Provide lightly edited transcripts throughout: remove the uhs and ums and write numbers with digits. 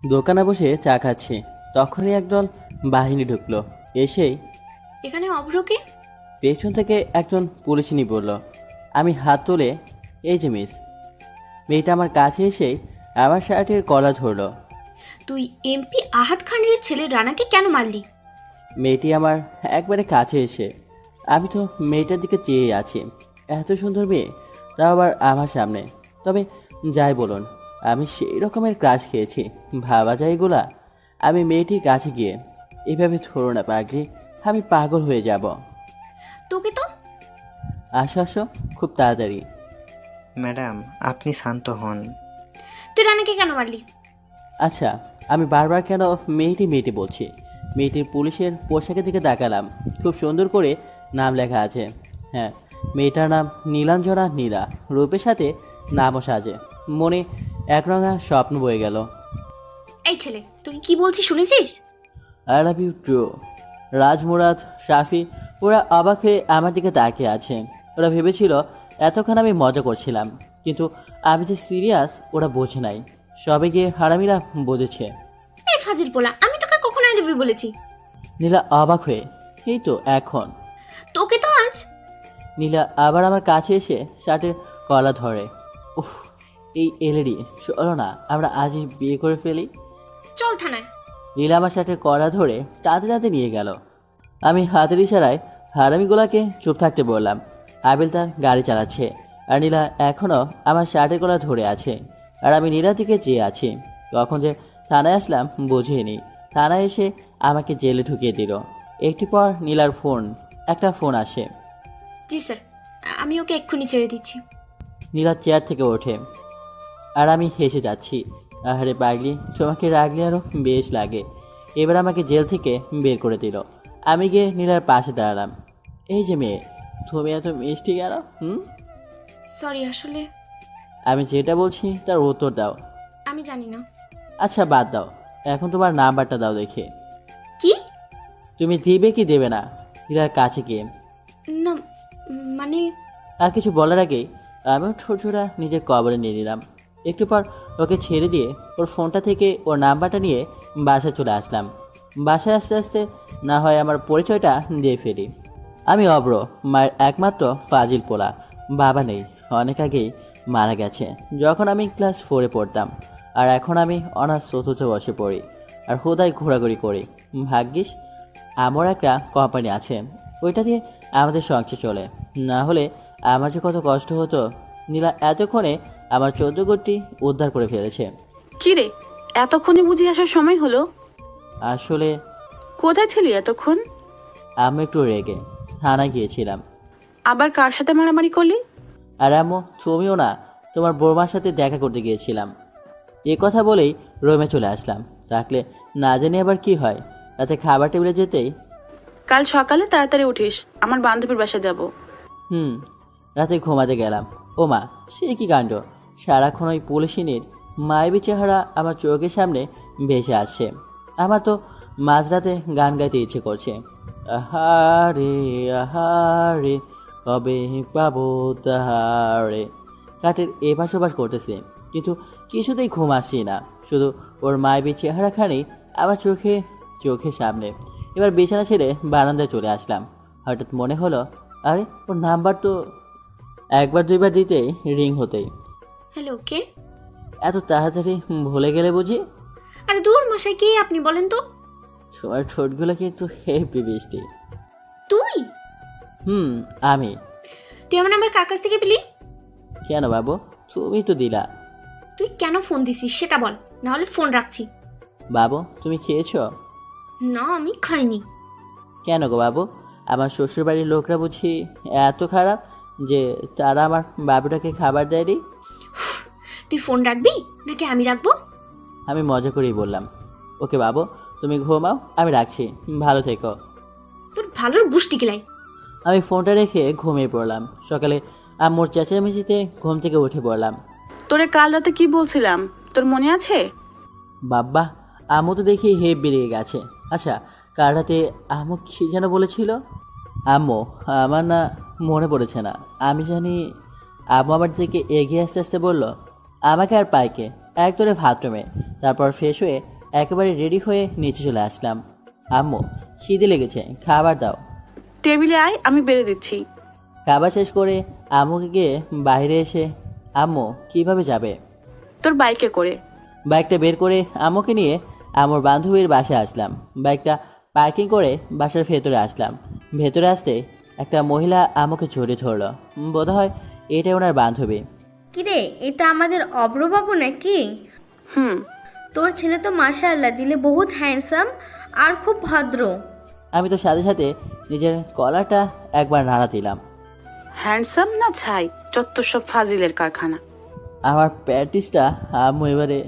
দোকানে বসে চা খাচ্ছি, তখনই একদল বাহিনী ঢুকলো। এসেই এখানে অভ্রকে? পেছন থেকে একজন পুলিশিনী বলল। আমি হাত তুলে, এই যে মিস। মেয়েটা আমার কাছে এসেই আমার শার্টের কলার ধরলো। তুই এমপি আহাদ খানের ছেলে রানাকে কেন মারলি? মেয়েটি আমার একবারে কাছে এসে, আমি তো মেয়েটার দিকে চেয়ে আছি। এত সুন্দর মেয়ে, তাও আবার আমার সামনে। তবে যাই বলুন, আমি সেই রকমের ক্রাশ খেয়েছি, ভাবা যায় এগুলা। আমি মেয়েটির কাছে গিয়ে, এভাবে ধরো না পাগলি, আমি পাগল হয়ে যাব। তোকে তো। আসো আসো, খুব তাড়াতাড়ি। ম্যাডাম, আপনি শান্ত হন। তুই রানাকে কেন মারলি? আচ্ছা, আমি বারবার কেন মেয়েটি মেয়েটি বলছি? মেয়েটির পুলিশের পোশাকের দিকে তাকালাম। খুব সুন্দর করে নাম লেখা আছে। হ্যাঁ, মেয়েটার নাম নীলাঞ্জনা নীলা। রূপের সাথে নামও সাজে। মনে একরঙা স্বপ্ন বয়ে গেল। এই ছেলে, তুই কি বলছিস শুনেছিস? I love you too. Rajmurad, Safi ওরা অবাক হয়ে আমার দিকে তাকিয়ে আছে। ওরা ভেবেছিল এতক্ষণ আমি মজা করছিলাম, কিন্তু আমি যে সিরিয়াস ওরা বোঝে নাই। সবে গিয়ে হারামিরা বুঝেছে। এই ফাজিল পোলা, আমি তোকে কখন আই লাভ ইউ বলেছি? নীলা অবাক হয়ে, এই তো এখন। তোকে তো আজ। নীলা আবার আমার কাছে এসে শার্টের কলা ধরে। উফ, এই এলএডি, চলো না আমরা আজই বিয়ে করে ফেলি। চল থানায়। নীলা আমার শার্টের কলা ধরে টাতে টাতে নিয়ে গেল। আমি হাতের ইশারায় হারামিগুলাকে চুপ থাকতে বললাম। আবিল তার গাড়ি চালাচ্ছে, আর নীলা এখনও আমার শার্টের কলা ধরে আছে। আর আমি নীলার দিকে চেয়ে আছি। কখন যে থানায় আসলাম বুঝিনি। থানায় এসে আমাকে জেলে ঢুকিয়ে দিল। একটু পর নীলার একটা ফোন আসে। জি স্যার, আমি ওকে এক্ষুনি ছেড়ে দিচ্ছি। নীলা চেয়ার থেকে ওঠে, আর আমি হেসে যাচ্ছি। আহারে পাগলি, তোমাকে রাগলে আরও বেশ লাগে। এবার আমাকে জেল থেকে বের করে দিল। আমি গিয়ে নীলার পাশে দাঁড়ালাম। এই যে মেয়ে, তুমি এত মিষ্টি কেন? সরি, আসলে আমি যেটা বলছি তার উত্তর দাও। আমি জানি না। আচ্ছা বাদ দাও, এখন তোমার নাম্বারটা দাও দেখে। কি? তুমি দিবে কি দেবে না? নীলার কাছে গিয়ে না, মানে আর কিছু বলার আগেই আমিও ঠোঁটজোড়া নিজের কবরে নিয়ে নিলাম। একটু পর ওকে ছেড়ে দিয়ে ওর ফোনটা থেকে ওর নাম্বারটা নিয়ে বাসায় চলে আসলাম। বাসায় আস্তে আস্তে না হয় আমার পরিচয়টা দিয়ে ফেলি। আমি অব্র, মায়ের একমাত্র ফাজিল পোলা। বাবা নেই, অনেক আগেই মারা গেছে যখন আমি ক্লাস 4-এ পড়তাম। আর এখন আমি অনার্স চতুর্থ বসে পড়ি আর হুদায় ঘোরাঘুরি করি। ভাগ্যিস আমার একটা কোম্পানি আছে, ওইটা দিয়ে আমাদের সংসার চলে। না হলে আমার যে কত কষ্ট হতো। নীলা এতক্ষণে আমার 14 গোটি উদ্ধার করে ফেলেছে। কি রে, এতক্ষণে বুঝি আসার সময় হলো? আসলে কোথায় ছিলি এতক্ষণ? আমি একটু রেগে থানায় গিয়েছিলাম। আবার কার সাথে মারামারি করলি? আর আম্মু, তুমিও না, তোমার বৌমার সাথে দেখা করতে গিয়েছিলাম। এ কথা বলেই রুমে চলে আসলাম। থাকলে না জানি আবার কি হয়। রাতে খাবার টেবিলে যেতেই কাল সকালে তাড়াতাড়ি উঠিস, আমার বান্ধবীর বাসা যাব। রাতে ঘুমাতে গেলাম। ও মা, সে কি কাণ্ড! সারাক্ষণ ওই পুলিশিনীর মায়াবী চেহারা আমার চোখের সামনে ভেসে আসছে। আমার তো মাঝরাতে গান গাইতে ইচ্ছে করছে। আহারে আহারে, কবে পাবো তাহারে। কাঠের এপাশ ওপাশ করতেছে, কিন্তু কিছুতেই ঘুম আসছে না। শুধু ওর মায়াবী চেহারাখানি আমার চোখের সামনে। এবার বিছানা ছেড়ে বারান্দায় চলে আসলাম। হঠাৎ মনে হলো, আরে ওর নাম্বার তো একবার দুইবার দিতেই রিং হতেই। হ্যালো, কে? এত তাড়াতাড়ি ভুলে গেলে বুঝি? আরে দূর মশাই, কে আপনি বলেন তো? তোমার ঠোঁটগুলো কিন্তু হেভি বৃষ্টি। তুই? আমি। তুই আমার নাম্বার কার কাছ থেকে পেলি? কেন বাবু, তুমি তো দিলা। তুই কেন ফোন দিছিস সেটা বল, না হলে ফোন রাখছি। বাবু, তুমি খেয়েছো? না, আমি খাইনি। কেন গো বাবু, আমার শ্বশুরবাড়ির লোকরা বুঝি এত খারাপ যে তারা আমার বাবুটাকে খাবার দেয়নি? তুই ফোন রাখবি নাকি আমি রাখবো? আমি মজা করেই বললাম। ওকে বাবু, তুমি ঘুমাও, আমি রাখছি। ভালো থেকো। তোর ভালোর গুষ্টি কিলাই। আমি ফোনটা রেখে ঘুমিয়ে পড়লাম। সকালে আম্মুর চেঁচামেচিতে ঘুম থেকে উঠে পড়লাম। তোরে কাল রাতে কি বলছিলাম, তোর মনে আছে? বাব্বা, আম্মু তো দেখি হেপ বেরিয়ে গেছে। আচ্ছা, কাল রাতে আম্মু কী যেন বলেছিল? আম্মু, আমার না মনে পড়েছে না। আমি জানি আম্মু আমার থেকে এগিয়ে আসতে আসতে বলল, আমাকে আর পাইকে এক ধরে বাথরুমে, তারপর ফ্রেশ হয়ে একেবারে রেডি হয়ে নিচে চলে আসলাম। আম্মু, খিদে লেগেছে, খাবার দাও। টেবিলে আয়, আমি বেড়ে দিচ্ছি। খাবার শেষ করে আম্মুকে গিয়ে বাইরে এসে, আম্মু কিভাবে যাবে? তোর বাইকে করে। বাইকটা বের করে আম্মুকে নিয়ে আমার বান্ধবীর বাসায় আসলাম। বাইকটা পার্কিং করে বাসার ভেতরে আসলাম। ভেতরে আসতে একটা মহিলা আমাকে জড়িয়ে ধরলো। বোধহয় এটাই ওনার বান্ধবী। কিরে, এটা আমাদের অভ্রবাবু নাকি? হুম। তোর ছেলে তো মাশাআল্লাহ দিলে বহুত হ্যান্ডসাম আর খুব ভদ্র। আমি তো সাথে সাথে নিজের কলারটা একবার নাড়া দিলাম। হ্যান্ডসাম না ছাই, চত্বর সব ফাজিলের কারখানা। আমার প্যাটিসটা আম্মু এবারে,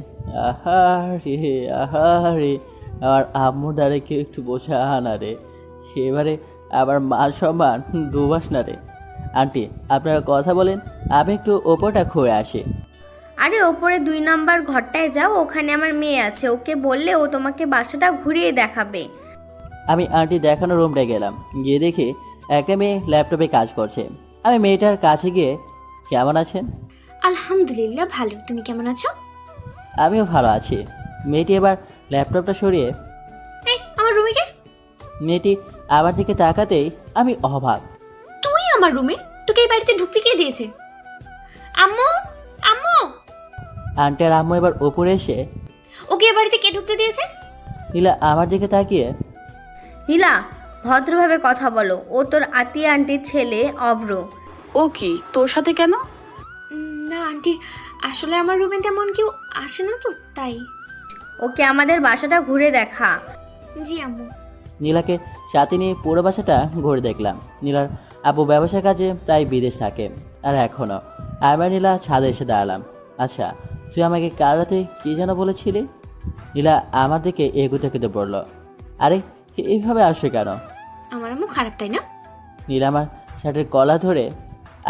আহারে আহারে, আমার আম্মুর দ্বারে কেউ একটু বোঝা না রে। এবারে আবার মান সম্মান ডুবাস না রে। আন্টি, আপনারা কথা বলেন, আমি একটু ওপরটা খুঁড়ে আসি। আরে ওপরে 2 নাম্বার ঘরটায় যাও, ওখানে আমার মেয়ে আছে, ওকে বললে ও তোমাকে বাসাটা ঘুরিয়ে দেখাবে। আমি আন্টি দেখানো রুমটায় গেলাম। গিয়ে দেখি একটা মেয়ে ল্যাপটপে কাজ করছে। আমি মেয়েটার কাছে গিয়ে, কেমন আছেন? আলহামদুলিল্লাহ ভালো, তুমি কেমন আছো? আমিও ভালো আছি। মেয়েটি এবার ল্যাপটপটা সরিয়ে এই আমার রুমে কে? মেয়েটি আমার দিকে তাকাতেই আমি অবাক। তুই আমার রুমে? তোকে এই বাড়িতে ঢুকতে কে দিয়েছে? আম্মু, আম্মু, আন্টি আর আম্মু এবার উপরে এসে, ওকে এই বাড়িতে কে ঢুকতে দিয়েছে? নীলা আমার দিকে তাকিয়ে, নীলা, ভদ্রভাবে কথা বলো, ও তোর আতিয়া আন্টির ছেলে অভ্র। ও কি তোর সাথে কেন? না আন্টি, আসলে আমার রুমে তেমন কেউ আসে না তো তাই। ওকে আমাদের বাসাটা ঘুরে দেখা। জি আম্মু। নীলাকে সাথে নিয়ে পুরো বাসাটা ঘুরে দেখলাম। নীলার আব্বু ব্যবসা কাজে প্রায় বিদেশ থাকে। আর এখনও আমি নীলা ছাদে এসে দাঁড়ালাম। আচ্ছা, তুই আমাকে কাল রাতে কী যেন বলেছিলি? নীলা আমার দিকে এগুতে এগুতে বলল, আরে এইভাবে আসছে কেন? আমার আম্মু খারাপ তাই না? নীলা আমার শার্টের কলা ধরে,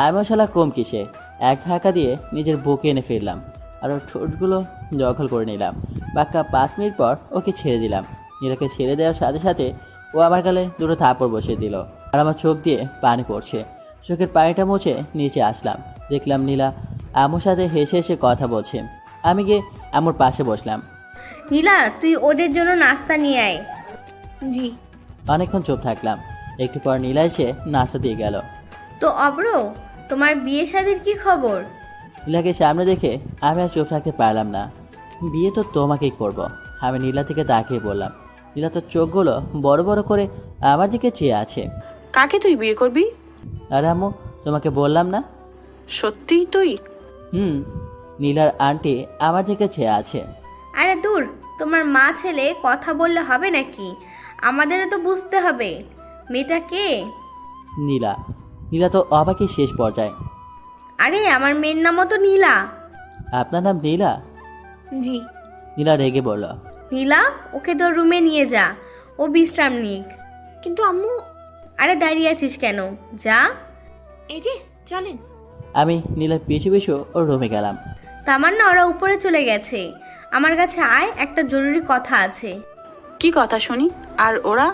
আমিও শালা কম কিসে, এক ধাক্কা দিয়ে নিজের বুকে এনে ফেললাম আর ওর ঠোঁটগুলো দখল করে নিলাম। বাক্কা 5 মিনিট পর ওকে ছেড়ে দিলাম। নীলাকে ছেড়ে দেওয়ার সাথে সাথে ও আমার গালে দুটো থাপ্পড় বসিয়ে দিল আর আমার চোখ দিয়ে পানি পড়ছে। চোখের পানিটা মুছে নিচে আসলাম। দেখলাম নীলা আম্মুর সাথে হেসে হেসে কথা বলছে। আমি গিয়ে আম্মুর পাশে বসলাম। নীলা, তুই ওদের জন্য নাস্তা নিয়ে আয়। জি। অনেকক্ষণ চুপ থাকলাম। একটু পর নীলা এসে নাস্তা দিয়ে গেল। তো অভ্র, তোমার বিয়ে শাদীর কি খবর? নীলাকে সামনে দেখে আমি আর চুপ থাকতে পারলাম না। বিয়ে তো তোমাকেই করব, আমি নীলা থেকে তাকিয়ে বললাম। নীলা তো চোখগুলো বড় বড় করে আমার দিকে চেয়ে আছে। কাকে তুই বিয়ে করবি? আরে আম্মু, তোমাকে বললাম না? সত্যিই তুই? নীলার আন্টি আমার দিকে চেয়ে আছে। আরে দূর, তোমার মা ছেলে কথা বললে হবে নাকি? আমাদেরও তো বুঝতে হবে মেয়েটা কে। নীলা। নীলা তো অবাকই শেষ পর্যায়ে। আরে আমার মেয়ের নামও তো নীলা। আপনার নাম নীলা? জি। নীলা রেগে বলল। নীলা, ওকে তোর রুমে নিয়ে যা, ও বিশ্রাম নিক। কিন্তু আম্মু। আরে দাঁড়িয়ে আছিস কেন, যা। এই যে চলেন। আমি নীলার পিছু পিছু ওর রুমে গেলাম। তামান্না, ওরা উপরে চলে গেছে, আমার কাছে আয়, একটা জরুরি কথা আছে। কি কথা শুনি? আর ওরা?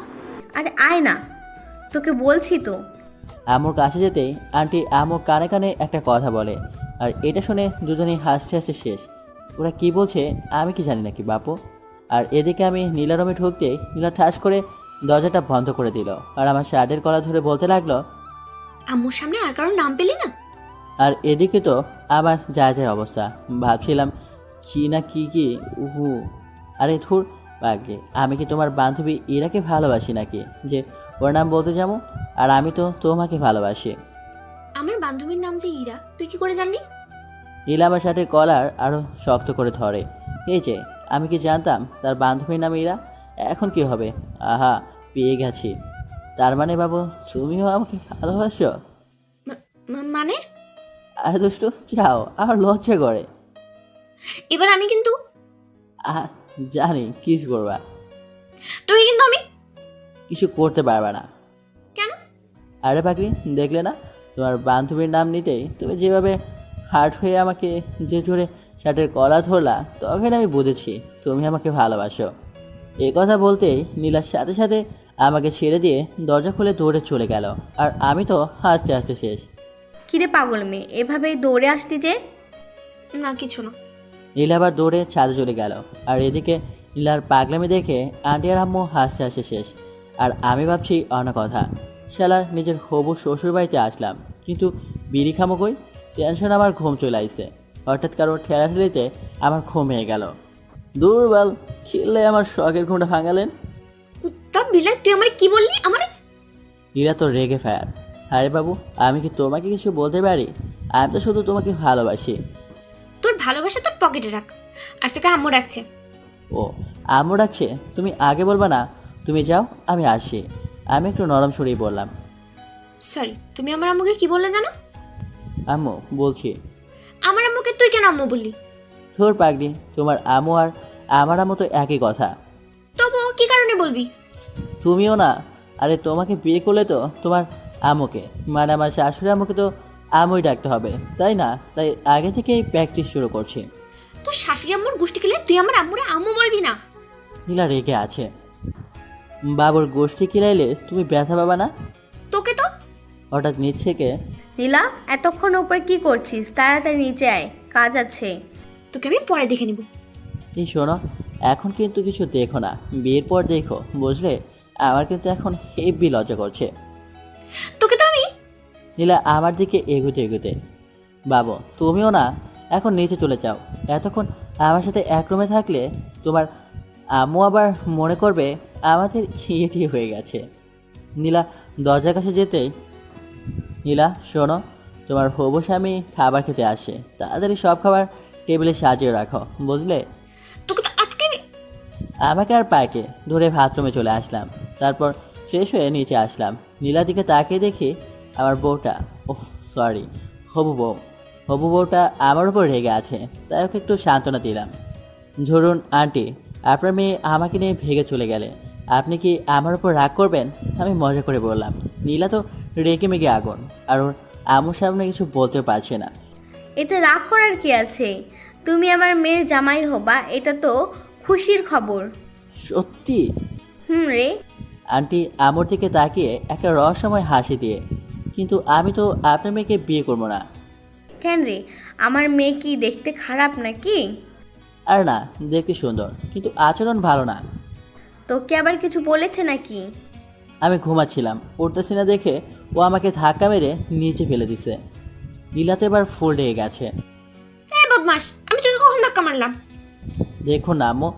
আরে আয় না, তোকে বলছি তো। আম্মুর কাছে যেতেই আন্টি আম্মুর কানে কানে একটা কথা বলে, আর এটা শুনে দুজনেই হাসতে হাসতে শেষ। ওরা কি বলছে আমি কি জানি নাকি বাপু। আর এদিকে আমি নীলা রুমে ঢুকতেই নীলা ঠাস করে দরজাটা বন্ধ করে দিল আর আমার শার্টের কলা ধরে বলতে লাগলো, আম্মুর সামনে আর কারোর নাম পেলি না? আর এদিকে তো আমার যায় যায় অবস্থা। ভাবছিলাম কি না কি কি উহু। আরে ধুর বাগে, আমি কি তোমার বান্ধবী ইরাকে ভালোবাসি নাকি যে ওর নাম বলতে যাবো? আর আমি তো তোমাকে ভালোবাসি। আমার বান্ধবীর নাম যে ইরা, তুই কি করে জানলি? ইলা আমার শার্টের কলার আরো শক্ত করে ধরে। এই যে, আমি কি জানতাম তার বান্ধবীর নাম ইরা? এখন কি হবে? আহা, পেয়ে গেছি। তার মানে বাবু, তুমিও আমাকে ভালোবাসো? মানে? আরে দুষ্টু, যাও, আমার লজ্জা করে। এবার আমি কিন্তু। জানি কিছু করবা, তুই কিন্তু আমি। কিছু করতে পারবে না। কেন? আরে পাগলি, দেখলে না তোমার বান্ধবীর নাম নিতেই তুমি যেভাবে হার্ট হয়ে আমাকে যে জোরে শার্টের কলা ধরলা, তখন আমি বুঝেছি তুমি আমাকে ভালোবাসো। এই কথা বলতেই নীলার সাথে সাথে আমাকে ছেড়ে দিয়ে দরজা খুলে দৌড়ে চলে গেল। আর আমি তো হাসতে হাসতে শেষ। কিরে পাগল মেয়ে, এভাবেই দৌড়ে আসতি যে? না কিছু না। নীলা আবার দৌড়ে ছাদে চলে গেল। আর এদিকে নীলার পাগলামি দেখে আন্টি আর আম্মু হাসতে হাসতে শেষ। আর আমি ভাবছি অন্য কথা, শালার নিজের হবু শ্বশুর বাড়িতে আসলাম, কিন্তু বিড়ি খামো কই? টেনশন আমার ঘুম চলে আইছে। হঠাৎ কারো ঠেলাঠেলিতে আমার ঘুম হয়ে গেল। দুর্বল খেললে আমার শখের ঘুমটা ভাঙালেন। কুত্তা বিলাই, তুই আমার কি বললি? আমার নীলা তো রেগে ফায়ার। আরে বাবু, আমি কি তোমাকে কিছু বলতে পারি? আমি তো শুধু তোমাকে ভালোবাসি। তোর ভালোবাসা তোর পকেটে রাখ। আর তোকে আম্মু রাখছে। ও, আম্মু ডাকছে? তুমি আগে বলবা না? তুমি যাও, আমি আসি। আমি একটু নরম সুরেই বললাম। সরি, তুমি আমার আম্মুকে কি বললে জানো? আম্মু বলছি। আমার আম্মুকে তুই কেন আম্মু বললি? তোর পাগড়ি, তোমার আম্মু আর আমার আম্মু তো একই কথা। তবুও কি কারণে বলবি? তুমিও না। আরে তোমাকে বিয়ে করলে তো তোমার আম্মুকে, মানে আমার শাশুড়ি আম্মুকে তো আম্মুই ডাকতে হবে, তাই না? তাই আগে থেকেই প্র্যাকটিস শুরু করছি। তোর শাশুড়ি আম্মুর গোষ্ঠী খেলে তুই আমার আম্মুরে আম্মু বলবি না? নীলা রেগে আছে। বাবুর গোষ্ঠী কিলাইলে তুমি ব্যথা পাবা না? তোকে তো হঠাৎ নিচ থেকে, নীলা, এতক্ষণ উপরে কি করছিস? তাড়াতাড়ি নিচে আয়, কাজ আছে। তোকে আমি পরে দেখে নিব। এই শোনো, এখন কিন্তু কিছু দেখো না, বিয়ের পর দেখো, বুঝলে? আমার কিন্তু এখন হেভি লজ্জা করছে। তোকে তো আমি নীলা আমার দিকে এগুতে এগুতে, বাবু তুমিও না, এখন নিচে চলে যাও। এতক্ষণ আমার সাথে এক রুমে থাকলে তোমার আম্মু আবার মনে করবে আমাদের খিয়ে হয়ে গেছে। নীলা দরজার কাছে যেতেই, নীলা শোনো, তোমার হবু স্বামী খাবার খেতে আসে, তাড়াতাড়ি সব খাবার টেবিলে সাজিয়ে রাখো, বুঝলে? তোকে তো আজকে আমি আমাকে আর পায়কে ধরে বাথরুমে চলে আসলাম। তারপর ফ্রেশ হয়ে নিচে আসলাম। নীলার দিকে তাকিয়ে দেখি আমার বউটা, ওহ সরি, হবু বউটা আমার উপর রেগে আছে। তাই ওকে একটু সান্ত্বনা দিলাম। ধরুন আন্টি, আপনার মেয়ে আমাকে নিয়ে ভেগে চলে গেলে আপনি কি আমার উপর রাগ করবেন? আমি মজা করে বললাম। নীলা তো রেগে মেগে আগুন, আর ওর আমার সামনে কিছু বলতেও পারছে না। এতে রাগ করার কি আছে? তুমি আমার মেয়ের জামাই হবা, এটা তো খুশির খবর। সত্যি? রে। আন্টি আমার দিকে তাকিয়ে একটা রহস্যময় হাসি দিয়ে, কিন্তু আমি তো আপনার মেয়েকে বিয়ে করবো না। কেন রে? আমার মেয়ে কি দেখতে খারাপ নাকি? আর না, দেখতে সুন্দর, কিন্তু আচরণ ভালো না। তোকে আবার কিছু বলেছে নাকি? আমি ঘুমাচ্ছিলাম, উঠতেছি না দেখে ও আমাকে ধাক্কা মেরে নিচে ফেলে দিছে। নীলা তো এবার ফুল রেগে গেছে। এই বদমাস, আমি তোকে কখন ধাক্কা মারলাম? দেখুন না আম্মু,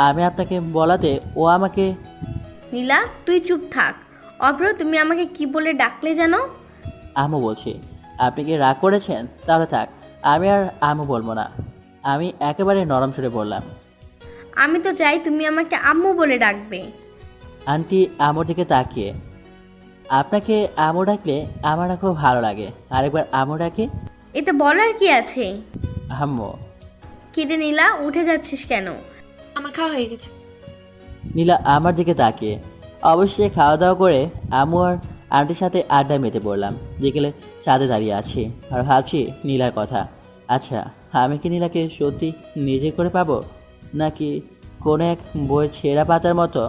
আমি আপনাকে বলাতে ও আমাকে। নীলা, তুই চুপ থাক। অভ্র, তুমি আমাকে কি বলে ডাকলে জানো? আম্মু বলছি। আপনি কি রাগ করেছেন? তাহলে থাক, আমি আর আম্মু বলবো না। আমি একেবারে নরম সুরে বললাম। আমি তো চাই তুমি আমাকে আম্মু বলে ডাকবে। আন্টি আমার দিকে তাকিয়ে, আপনাকে আম্মু ডাকলে আমার না খুব ভালো লাগে, আরেকবার আম্মু ডাকে। এতে বলার কি আছে? আম্মু। কিরে নীলা, উঠে যাচ্ছিস কেন? আমার খাওয়া হয়ে গেছে। নীলা আমার দিকে তাকিয়ে, অবশ্যই খাওয়া দাওয়া করে আম্মু আর আন্টির সাথে আড্ডা মেতে পড়লাম। বিকেলে ছাদে দাঁড়িয়ে আছি আর ভাবছি নীলার কথা। আচ্ছা, আমি কি নীলাকে সত্যি নিজে করে পাবো, নাকি কোনো এক বইয়ের ছেঁড়া পাতার মতো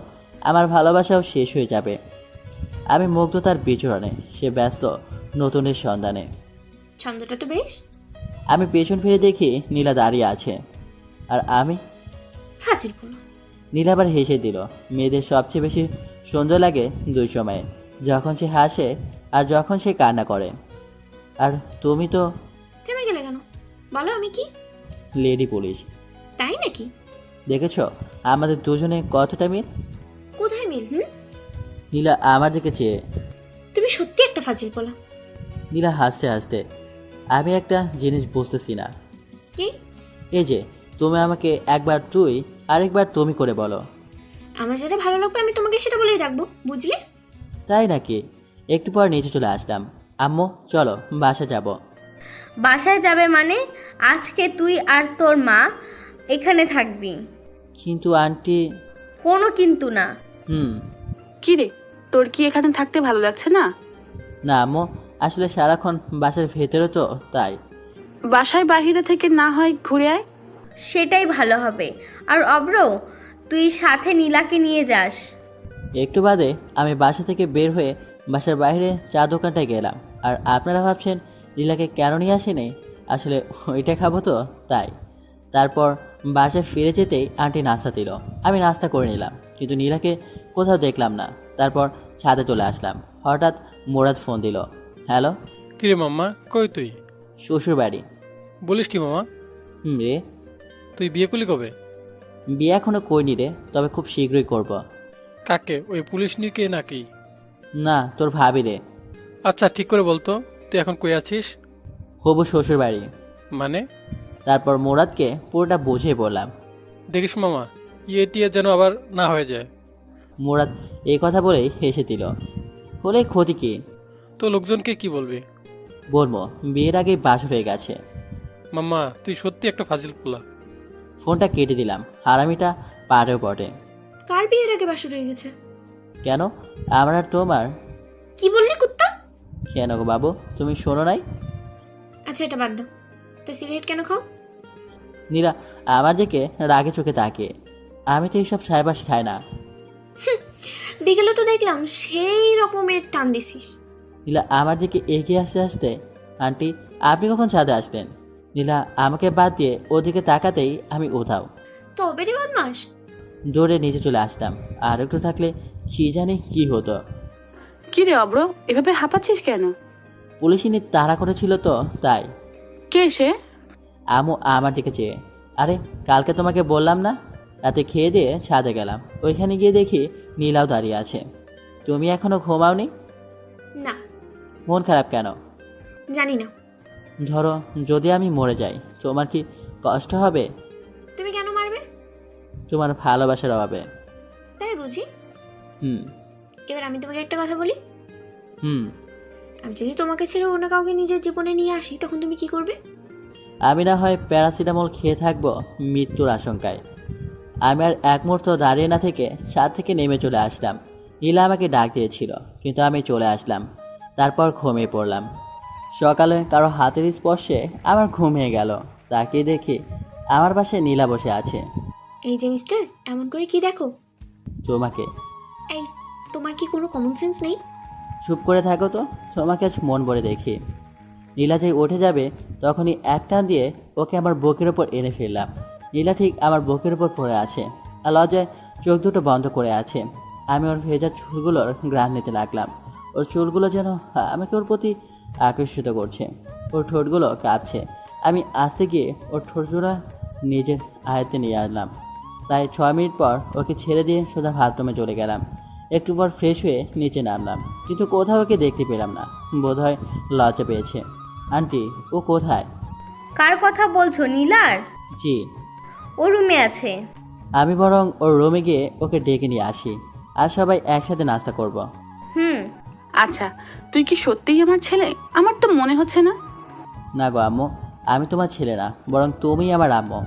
আমার ভালোবাসাও শেষ হয়ে যাবে? আমি মুগ্ধ তার বিচরণে, সে ব্যস্ত নতুনের সন্ধানে। ছন্দটা তো বেশ। আমি পেছন ফিরে দেখি নীলা দাঁড়িয়ে আছে, আর আমি। ফাজিল বলো। নীলা আবার হেসে দিল। মেয়েদের সবচেয়ে বেশি সুন্দর লাগে দুই সময়ে, যখন সে হাসে আর যখন সে কান্না করে। আর তুমি তো থেমে গেলে কেন? বলো আমি কি? Lady police. তাই নাকি? দেখেছো আমাদের দুজনে কতটা মিল? কোথায় মিল? নীলা আমার দিকে চেয়ে। তুমি সত্যি একটা ফাজিল বলা। নীলা হাসতে হাসতে, আমি একটা জিনিস বুঝতেছি না। কি? এই যে তুমি আমাকে একবার তুই আরেকবার তুমি করে বলো। আমার যেটা ভালো লাগবে আমি তোমাকে সেটা বলেই রাখবো, বুঝলে? তাই নাকি? একটু পর নিচে চলে আসলাম। আম্মু চলো বাসা যাব। বাসায় যাবে মানে? আজকে তুই আর তোর মা এখানে থাকবি। কিন্তু আন্টি। কোনো কিন্তু না। কি রে, তোর কি এখানে থাকতে ভালো লাগছে না? না আম্মু, আসলে সারাক্ষণ বাসার ভেতরে তো, তাই। বাসায় বাহিরে থেকে না হয় ঘুরে আয়। সেটাই ভালো হবে। আর অব্র, তুই সাথে নীলাকে নিয়ে যাস। একটু বাদে আমি বাসা থেকে বের হয়ে বাসার বাইরে চা দোকানটায় গেলাম। আর আপনারা ভাবছেন লীলাকে কেন নিয়ে আসেনি? আসলে ওইটা খাবো তো, তাই। তারপর বাসায় ফিরে যেতেই আন্টি নাস্তা দিল। আমি নাস্তা করে নিলাম, কিন্তু নীলাকে কোথাও দেখলাম না। তারপর ছাদে চলে আসলাম। হঠাৎ মোরাদ ফোন দিল। হ্যালো। কিরে মাম্মা, কই তুই? শ্বশুর বাড়ি। বলিস কি মামা? রে, তুই বিয়ে করলি কবে? বিয়ে এখনো করিনি রে, তবে খুব শীঘ্রই করব। কাকে, ওই পুলিশ নিকে নাকি? না, তোর ভাবি রে। আচ্ছা ঠিক করে বলতো, তুই এখন কই আছিস? হবু শ্বশুর বাড়ি। মানে? তারপর মোরাদকে পুরোটা বুঝিয়ে বললাম। দেখিস মামা, ইয়ে টিয়ে যেন আবার না হয়ে যায়। মোরাদ এই কথা বলেই হেসে দিল। হলে ক্ষতি কি? তো লোকজনকে কি বলবি? বলবো বিয়ের আগেই বাস হয়ে গেছে। মাম্মা, তুই সত্যি একটা ফাজিল পোলা। ফোনটা কেটে দিলাম। হারামিটা পারেও বটে। কার বিয়ের আগে বাসর হয়ে গেছে? কেন, আমার আর তোমার? কি বললি কুত্তা? কেন গো বাবু, তুমি শোনো নাই? আচ্ছা এটা বাদ দাও, তা সিগারেট কেন খাও? নীলা আমার দিকে রাগে চোখে তাকিয়ে। আমি তো এইসব সাহেবাস খাই না। বিকেলে তো দেখলাম সেই রকমের টান দিছিস। নীলা আমার দিকে এগিয়ে আসতে আসতে, আন্টি আপনি কখন ছাদে আসলেন? নীলা আমাকে বাদ দিয়ে ওদিকে তাকাতেই আমি উধাও। তবে রে বদমাস। দৌড়ে নিচে চলে আসতাম। আর একটু থাকলে কি জানি কি হতো। কি রে অব্র, এভাবে হাঁপাচ্ছিস কেন? পুলিশ ইনি তাড়া করেছিল তো তাই। কে সে? আমু আমার দিকে চেয়ে। আরে কালকে তোমাকে বললাম না, রাতে খেয়ে দিয়ে ছাদে গেলাম। ওইখানে গিয়ে দেখি নীলাও দাঁড়িয়ে আছে। তুমি এখনো ঘুমাওনি? না, মন খারাপ কেন? জানি না। ধরো যদি আমি মরে যাই, তোমার কি কষ্ট হবে? তুমি কেন মারবে? তোমার ভালোবাসার অভাবে। তাই বুঝি। হুম। এবার আমি তোমাকে একটা কথা বলি। হুম। আমি যদি তোমাকে ছেড়ে অন্য কাউকে নিজের জীবনে নিয়ে আসি, তখন তুমি কি করবে? আমি না হয় প্যারাসিটামল খেয়ে থাকবো মৃত্যুর আশঙ্কায়। আমি আর এক মুহূর্ত দাঁড়িয়ে না থেকে ছাদ থেকে নেমে চলে আসলাম। নীলা আমাকে ডাক দিয়েছিল, কিন্তু আমি চলে আসলাম। তারপর ঘুমিয়ে পড়লাম। সকালে কারো হাতের স্পর্শে আমার ঘুমিয়ে গেল। তাকিয়ে দেখি আমার পাশে নীলা বসে আছে। এই যে মিস্টার, এমন করে কি দেখো? তোমাকে। এই, তোমার কি কোনো কমন সেন্স নেই? চুপ করে থাকো তো, তোমাকে আজ মন ভরে দেখি। নীলা যে উঠে যাবে তখনই এক টান দিয়ে ওকে আমার বুকের ওপর এনে ফেললাম। নীলা ঠিক আমার বুকের ওপর পড়ে আছে আর লজ্জায় চোখ দুটো বন্ধ করে আছে। আমি ওর ভেজা চুলগুলোর ঘ্রাণ নিতে লাগলাম। ওর চুলগুলো যেন আমাকে ওর প্রতি আকর্ষিত করছে। ওর ঠোঁটগুলো কাঁপছে। আমি আস্তে গিয়ে ওর ঠোঁটজোড়া নিজের আয়ত্তে নিয়ে আসলাম। প্রায় 6 মিনিট পর ওকে ছেড়ে দিয়ে সোজা বাথরুমে চলে গেলাম। একটু পর ফ্রেশ হয়ে নিচে নামলাম, কিন্তু কোথাও ওকে দেখতে পেলাম না। বোধহয় লজ্জা পেয়েছে। আন্টি ও কোথায়? কার কথা বলছো? নীলার? জি। ও রুমে আছে। আমি বরং ওর রুমে গিয়ে ওকে ডেকে নিয়ে আসি, আর সবাই একসাথে নাস্তা করব। হুম। আচ্ছা, তুই কি সত্যিই আমার ছেলে? আমার তো মনে হচ্ছে না। না গো আম্মু, আমি তোমার ছেলে না, বরং তুমিই আমার আম্মু।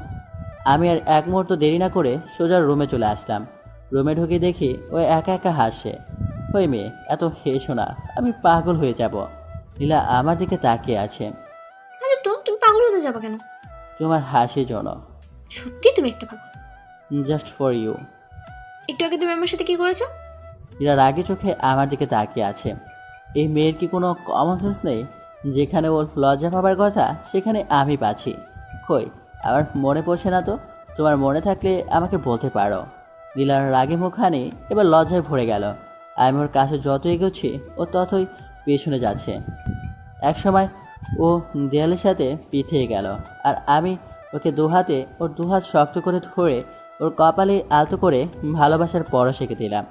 আমি আর এক মুহূর্ত দেরি না করে সোজা রুমে চলে আসলাম। রুমে ঢুকে দেখি ও একা একা হাসছে। ওই মেয়ে এত হেসো না, আমি পাগল হয়ে যাব। নীলা আমার দিকে তাকিয়ে আছে। আরে তো তুমি পাগল হতে যাবে কেন? তোমার হাসির জন্য। সত্যি তুমি একটা পাগল। Just for you. একটু আগে তুমি আমার সাথে কি করেছো? নীলা রাগে চোখে আমার দিকে তাকিয়ে আছে। এই মেয়ের কি কোনো কমন সেন্স নেই? যেখানে ওর লজ্জা পাবার কথা সেখানে আমি পাচ্ছি। কই, আমার মনে পড়ছে না তো। তোমার মনে থাকলে আমাকে বলতে পারো। নীলার রাগে মুখখানি এবার লজ্জায় ভরে গেল। আমি ওর কাছে যত এগোচ্ছি ও ততই পেছনে যাচ্ছে। একসময় ও দেয়ালের সাথে পিঠিয়ে গেল, আর আমি ওকে দুহাতে ওর দুহাত শক্ত করে ধরে ওর কপালে আলতো করে ভালোবাসার পরশ এঁকে দিলাম।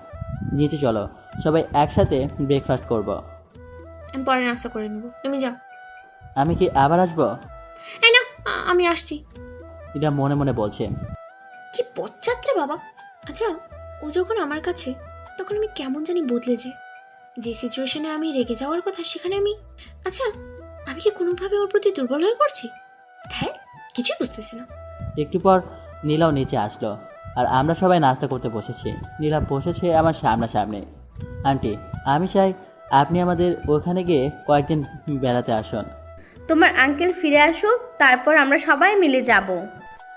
নিচে চলো, সবাই একসাথে ব্রেকফাস্ট করব। আমি পরে নাস্তা করে নেবো, তুমি যাও। আমি কি আবার আসবো? এই না, আমি আসছি। এটা মনে মনে বলছে। কি পশ্চাত্রে বাবা। আচ্ছা, ও যখন আমার কাছে, তখন আমি কেমন জানি বদলে যাই। যে সিচুয়েশনে আমি রেগে যাওয়ার কথা, সেখানে আমি, আচ্ছা, আমি কি কোনোভাবে ওর প্রতি দুর্বল হয়ে পড়ছি? হ্যাঁ, কিছুই বুঝতেছি না। একটু পর নীলাও নিচে আসলো, আর আমরা সবাই নাস্তা করতে বসেছি। নীলা বসেছে আমার সামনাসামনি। আন্টি, আমি চাই আপনি আমাদের ওখানে গিয়ে কয়েকদিন বেড়াতে আসুন। তোমার আঙ্কেল ফিরে আসুক, তারপর আমরা সবাই মিলে যাব।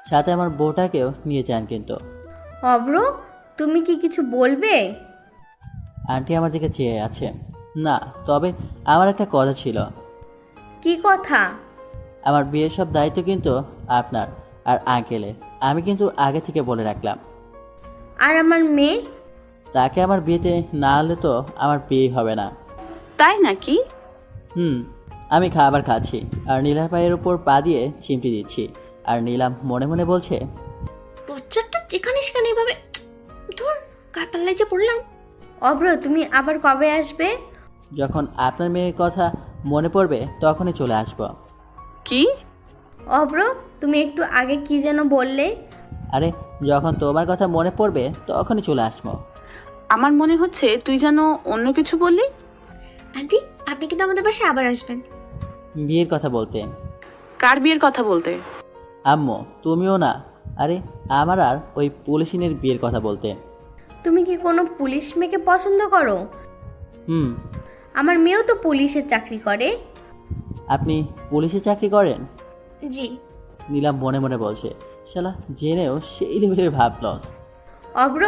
সাথে আমার বউটাকেও নিয়ে যান কিন্তু। অব্র, তুমি কি কিছু বলবে? আন্টি আমার দিকে চেয়ে আছে। না, তবে আমার একটা কথা ছিল। কি কথা? আমার বিয়ের সব দায়িত্ব কিন্তু আপনার আর আঙ্কেলের। আমি কিন্তু আগে থেকে বলে রাখলাম। আর আমার মেয়ে? তাকে আমার বিয়েতে না হলে তো আমার বিয়ে হবে না। তাই নাকি? আমি খাবার খাচ্ছি আর নীলার পায়ের উপর পা দিয়ে চিমটি দিচ্ছি, আর নীলাম মনে মনে বলছে, বচ্চাটা যেখানে সেখানে এভাবে ধর কার পাল্লায় যে পড়লাম। অব্র, তুমি আবার কবে আসবে? যখন আপনার মেয়ের কথা মনে পড়বে তখনই চলে আসবো। কি? অব্র, তুমি একটু আগে কি যেন বললে? আরে যখন তোমার কথা মনে পড়বে তখনই চলে আসবো। আমার মনে হচ্ছে তুই যেন অন্য কিছু বললি। আন্টি, আপনি কিন্তু আমাদের বাসায় আবার আসবেন। বিয়ের কথা বলতে। কার বিয়ের কথা বলতে? আম্মু তুমিও না। আরে আমার আর ওই পুলিশিনের বিয়ের কথা বলতে। তুমি কি কোনো পুলিশ মেয়েকে পছন্দ করো? হুম। আমার মেয়েও তো পুলিশের চাকরি করে। আপনি পুলিশে চাকরি করেন? জি। নীলাম মনে মনে বলছে, শালা জেনেও সেই লেভেলের ভাব লস। অব্র,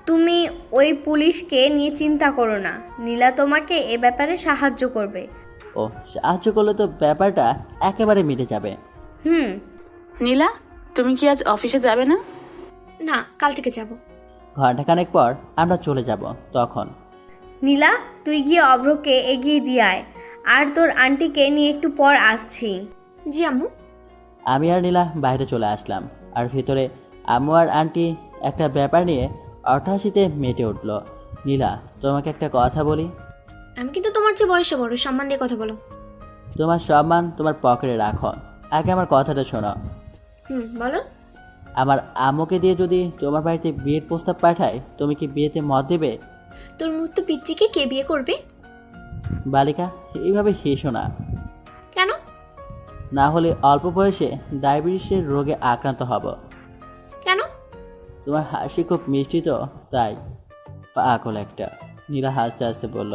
তুমি ওই পুলিশকে নিয়ে চিন্তা করো না, নীলা তোমাকে এ ব্যাপারে সাহায্য করবে। ও সাহায্য করলে তো ব্যাপারটা একেবারে মিটে যাবে। হুম। নীলা, তুমি কি আজ অফিসে যাবে না? না, কাল থেকে যাব। ঘন্টাখানেক পর আমরা চলে যাব তখন। নীলা, তুই গিয়ে অভ্রকে এগিয়ে দিয়ে আয়, আর তোর আন্টিকে নিয়ে একটু পর আসছি। জি আম্মু। আমি আর নীলা বাইরে চলে আসলাম, আর ভিতরে আম্মু আর আন্টি একটা ব্যাপার নিয়ে অট্টহাসিতে মেতে উঠল। নীলা, তোমাকে একটা কথা বলি। আমি কিন্তু তোমার চেয়ে বয়সে বড়, সম্মান দিয়ে কথা বলো। তোমার সম্মান তোমার পকেটে রাখো, আগে আমার কথাটা শোনো। বলো। আমার আম্মুকে দিয়ে যদি তোমার বাড়িতে বিয়ের প্রস্তাব পাঠায়, তুমি কি বিয়েতে মত দেবে? তোর মুখ তো পিচ্চিকে কে বিয়ে করবে? বালিকা, এইভাবে হেসো না। কেন? না হলে অল্প বয়সে ডায়াবেটিসের রোগে আক্রান্ত হব। কেন? তোমার হাসি খুব মিষ্টি তো তাই। পাগল একটা। নীলা হাসতে হাসতে বলল,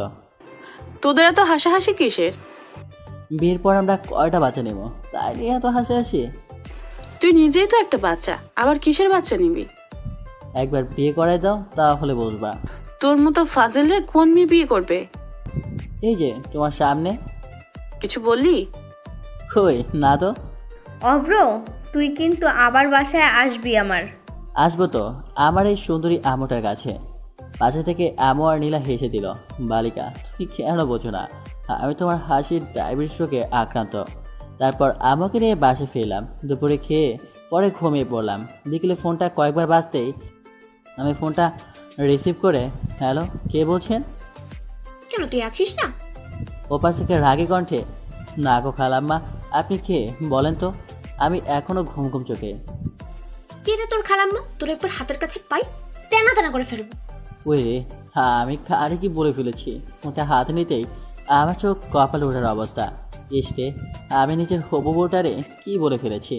তোদের এত হাসাহাসি কিসের? বিয়ের পর আমরা কয়টা বাচ্চা নেব, তাই নিয়ে এত হাসাহাসি? তুই নিজেই তো একটা বাচ্চা, আবার কিসের বাচ্চা নিবি? একবার বিয়ে করাই দাও, তাহলে বুঝবা। তোর মতো ফাজেলরে কোন মেয়ে বিয়ে করবে? এই যে তোমার সামনে। কিছু বললি? কই না তো। অভ্র, তুই কিন্তু আবার বাসায় আসবি আমার। আসবো তো, আমার এই সুন্দরী আমুটার কাছে। পাশে থেকে আমু আর নীলা হেসে দিল। বালিকা, তুমি কেন বোঝো না, আমি তোমার হাসির ডায়াবেটিস রোগে আক্রান্ত। তারপর আমাকে নিয়ে বাসে ফিরলাম, দুপুরে খেয়ে পরে ঘুমিয়ে পড়লাম। বিকেলে ফোনটা কয়েকবার বাজতেই আমি ফোনটা রিসিভ করে, হ্যালো, কে বলছেন? কেন, তুই আছিস না? ওপাশ থেকে রাগী কণ্ঠে, না গো খালাম্মা, আপনি কে বলেন তো, আমি এখনো ঘুম ঘুম চোখে। কে রে তোর খালাম্মা? তোর একবার হাতের কাছে পাই, তেনা তেনা করে ফেলবো। ওই রে, হ্যাঁ আমি কারে কি বলে ফেলেছি। ওটা হাত নিতেই আমার চোখ কপালে ওঠার অবস্থা। ইস্টে, আমি নিজের হবু বউটারে কি বলে ফেলেছি।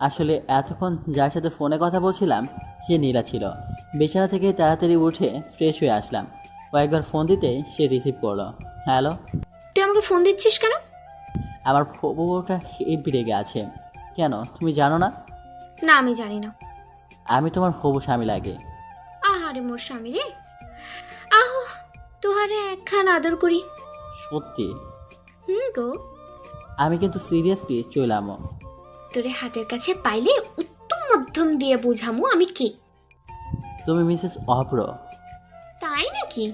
আসলে এতক্ষণ যার সাথে ফোনে কথা বলছিলাম সে নীলা ছিল। বিছানা থেকে তাড়াতাড়ি উঠে ফ্রেশ হয়ে আসলাম। কয়েকবার ফোন দিতে সে রিসিভ করলো। হ্যালো। তুই আমাকে ফোন দিচ্ছিস কেন? আমার হবু বউটা হেব্বি রেগে আছে। কেন, তুমি জানো না? না, আমি জানি না। আমি তোমার হবু স্বামী লাগে। আহারে মোর স্বামী রে, আহো তোহারে একখান আদর করি। সত্যি? গো। আমি কিন্তু সিরিয়াসলি চইলাম। তোরে হাতের কাছে পাইলে উত্তম মধ্যম দিয়ে বোঝামু আমি কে। তুমি মিসেস অভ্র? তাই নাকি?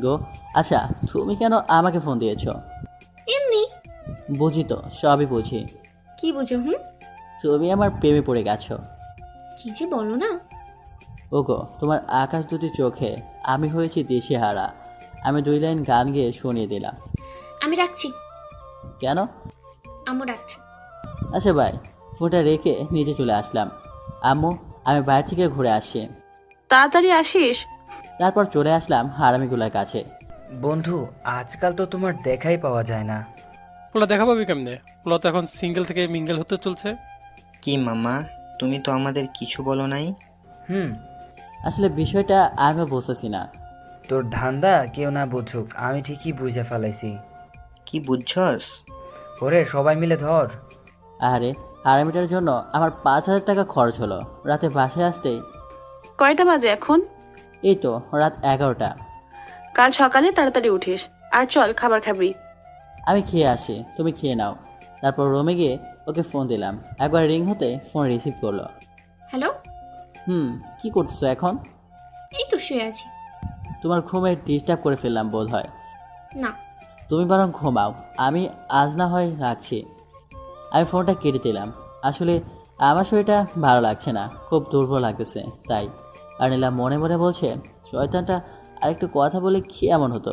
গো। আচ্ছা, তুমি কেন আমাকে ফোন দিয়েছো? এমনি। বুঝি তো, সবই বুঝি। কি বুঝো? তুমি আমার প্রেমে পড়ে গেছো। কি যে বলো না। ওগো, তোমার আকাশ দুটি চোখে আমি হয়েছি দিশেহারা। আমি 2 লাইন গান গেয়ে শুনিয়ে দিলাম। আমি রাখছি। কেন? আম্মু ডাকছে। আচ্ছা ভাই, ফোনটা রেখে নিচে চলে আসলাম। আম্মু, আমি বাইরে থেকে ঘুরে আসছি। তাড়াতাড়ি আসিস। তারপর চলে আসলাম হারামিগুলার কাছে। বন্ধু, আজকাল তো তোমার দেখাই পাওয়া যায় না। ওলা দেখা পাবি কেমনে? ওলা তো এখন সিঙ্গেল থেকে মিঙ্গেল হতে চলছে। কি মামা, তুমি তো আমাদের কিছু বলো নাই। আসলে বিষয়টা আমিও বুঝতেছি না। তোর ধান্দা কেউ না বুঝুক, আমি ঠিকই বুঝে ফেলাইছি। কি বুঝছস? ওরে সবাই মিলে ধর। আরে, হারামিটার জন্য আমার 5,000 টাকা খরচ হলো। রাতে বাসায় আসতেই কয়টা বাজে এখন? এই তো রাত 11টা। কাল সকালে তাড়াতাড়ি উঠিস, আর চল খাবার খাবি। আমি খেয়ে আসি, তুমি খেয়ে নাও। তারপর রুমে গিয়ে ওকে ফোন দিলাম। একবার রিং হতে ফোন রিসিভ করলো। হ্যালো। কি করতেছো এখন? এই তো শুয়ে আছি। তোমার ঘুমে ডিস্টার্ব করে ফেললাম বোধ হয়। না। তুমি বরং ঘুমাও, আমি আজ না হয় রাখছি। আমি ফোনটা কেটে দিলাম। আসলে আমার শরীরটা ভালো লাগছে না, খুব দুর্বল লাগতেছে তাই। আর নীলা মনে মনে বলছে, শয়তানটা আরেকটু কথা বলে কি এমন হতো।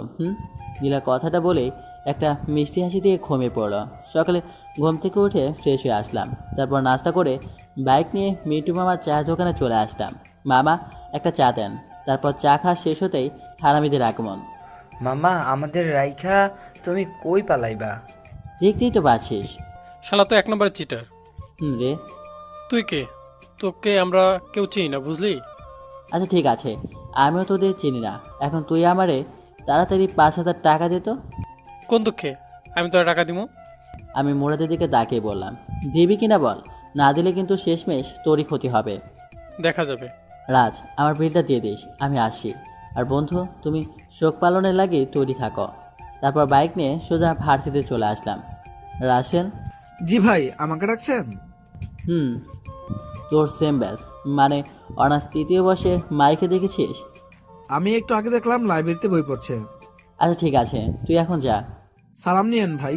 নীলা কথাটা বলে একটা মিষ্টি হাসি দিয়ে ঘুমিয়ে পড়লো। সকালে ঘুম থেকে উঠে ফ্রেশ হয়ে আসলাম, তারপর নাস্তা করে বাইক নিয়ে মিটু মামার চা দোকানে চলে আসলাম। মামা একটা চা দেন। তারপর চা খাওয়া শেষ হতেই হারামিদের আগমন। মামা, আমাদের রাইখা তুমি কই পালাইবা? দেখতেই তো পাচ্ছিস। শালা তো 1 নম্বরের চিটার। রে, তুই কে? তোকে আমরা কেউ চিনি না, বুঝলি? আচ্ছা ঠিক আছে, আমিও তোদের চিনি না। এখন তুই আমারে তাড়াতাড়ি 5,000 টাকা দে তো। কোন দুঃখে আমি তোর টাকা দিব? আমি মুরাদের দিকে তাকিয়ে বললাম, দিবি কিনা বল, না দিলে কিন্তু শেষমেশ তোরই ক্ষতি হবে। দেখা যাবে। রাজ, আমার বিলটা দিয়ে দিস, আমি আসি। আর বন্ধু, তুমি শোক পালনের লাগে তৈরি থাকো। তারপর বাইক নিয়ে সোজা ভার্সিটিতে চলে আসলাম। রাসেল, জি ভাই, আমাকে ডাকছেন? তোর সেম ব্যাস, মানে অনার্স 3য় বর্ষে মাইকে দেখেছিস? আমি একটু আগে দেখলাম লাইব্রেরিতে বই পড়ছে। আচ্ছা ঠিক আছে, তুই এখন যা। সালাম নিয়েন ভাই।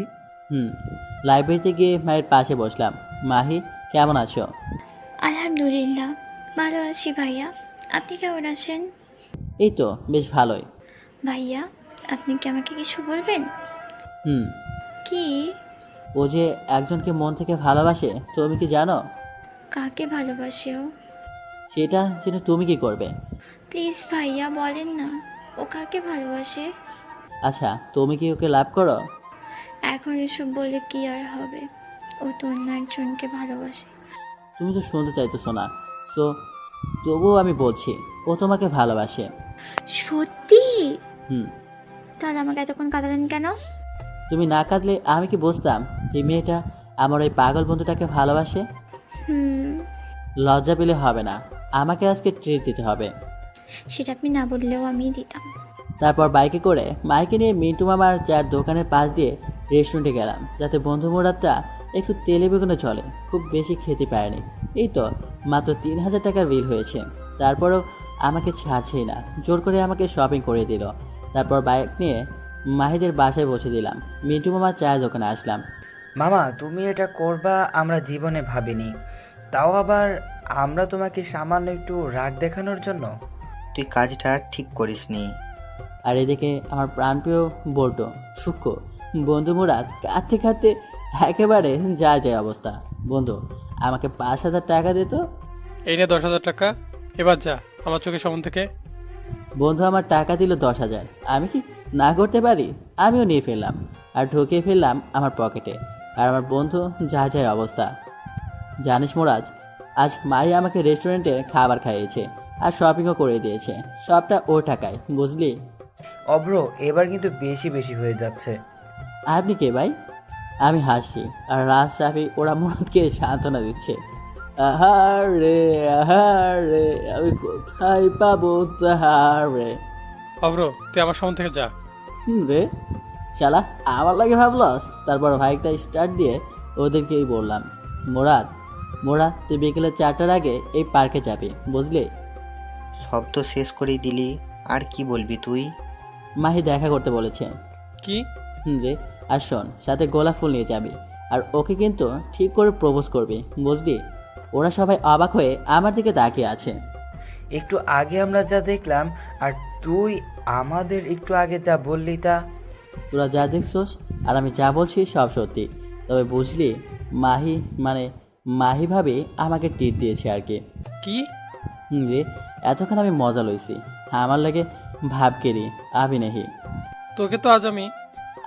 লাইব্রেরিতে গিয়ে মায়ের পাশে বসলাম। মাহি, কেমন আছো? আলহামদুলিল্লাহ, ভালো আছি ভাইয়া। আপনি কেমন আছেন? এই তো বেশ ভালোই। ভাইয়া, আপনি কি আমাকে কিছু বলবেন? হুম কি? ও যে একজনকে মন থেকে ভালোবাসে, তুমি কি জানো? কাকে ভালোবাসে ও? সেটা জেনে তুমি কি করবে? প্লিজ ভাইয়া বলেন না, ও কাকে ভালোবাসে? আচ্ছা, তুমি কি ওকে লাভ করো? এখন এসব বলে কি আর হবে? ও তো অন্য একজনকে ভালোবাসে। তুমি তো শুনতে চাইতেছো না, সো তবুও আমি বলছি, ও তোমাকে ভালোবাসে। সত্যি? হুম তাহলে আমাকে এতক্ষণ কাঁদালেন কেন? তুমি না কাঁদলে আমি কি বুঝতাম এই মেয়েটা আমার ওই পাগল বন্ধুটাকে ভালোবাসে? লজ্জা পেলে হবে না, আমাকে আজকে ট্রিট দিতে হবে। সেটা আপনি না বললেও আমি দিতাম। তারপর বাইকে করে মাইকে নিয়ে মিন্টু মামার চার দোকানের পাশ দিয়ে রেস্টুরেন্টে গেলাম, যাতে বন্ধু মোড়াতটা একটু তেলে বেগুনে চলে। খুব বেশি খেতে পারেনি। এই তো মাত্র 3,000 টাকার বিল হয়েছে। তারপরও আমাকে ছাড়ছেই না, জোর করে আমাকে শপিং করে দিল। তারপর বাইক নিয়ে মাহিদের বাসায় বসে দিলাম। মিন্টু মামার চায়ের দোকানে আসলাম। মামা, তুমি এটা করবা আমরা জীবনে ভাবিনি, তাও আবার আমরা তোমাকে সামান্য একটু রাগ দেখানোর জন্য। তুই কাজটা ঠিক করিসনি। আর এদিকে আমার প্রাণপ্রিয় বল্টু সূক্ষ্ম বন্ধু মুরাদ কাঁদতে কাঁদতে একেবারে যায় অবস্থা। বন্ধু, আমাকে 5,000 টাকা দিত। এই নে 10,000 টাকা, এবার যা আমার চোখের সামনে থেকে। বন্ধু আমার টাকা দিল 10,000। আমি কি না করতে পারি? আমিও নিয়ে ফেললাম আর ঢুকিয়ে ফেললাম আমার পকেটে। আর আমার বন্ধু যায় অবস্থা। জানিস মুরাজ, আজ মাই আমাকে রেস্টুরেন্টে খাবার খাইয়েছে আর শপিংও করে দিয়েছে, সবটা ওর টাকায়, বুঝলি? অব্র, এবার কিন্তু বেশি বেশি হয়ে যাচ্ছে। আপনি কে ভাই? আমি হাসি আর রাজ সাফি ওরা মুরাদকে সান্ত্বনা দিচ্ছে। আহারে আহারে, আমি কোথায় পাবো তাহারে। অব্র, তুই আমার সামনে থেকে যা। রে শালা, আমার লাগে ভাবলস? তারপর বাইকটা স্টার্ট দিয়ে ওদেরকেই বললাম, মুরাদ তুই বিকেলে 4টার আগে এই পার্কে যাবি, বুঝলি? সব তো শেষ করেই দিলি, আর কি বলবি তুই? মাহি দেখা করতে বলেছে। কি? রে, আর শোন, সাথে গোলাপ ফুল নিয়ে যাবি আর ওকে কিন্তু ঠিক করে প্রপোজ করবি, বুঝলি? ওরা সবাই অবাক হয়ে আমার দিকে তাকিয়ে আছে। একটু আগে আমরা যা দেখলাম আর তুই আমাদের একটু আগে যা বললি তা। তোরা যা দেখছোস আর আমি যা বলছি সব সত্যি। তবে বুঝলি, মাহি ভাবে আমাকে ট্রিট দিয়েছে আর কি। কি? রে, এতক্ষণ আমি মজা লইছি, আমার লাগে ভাবকেরি আবি নেহি। তোকে তো আজ আমি।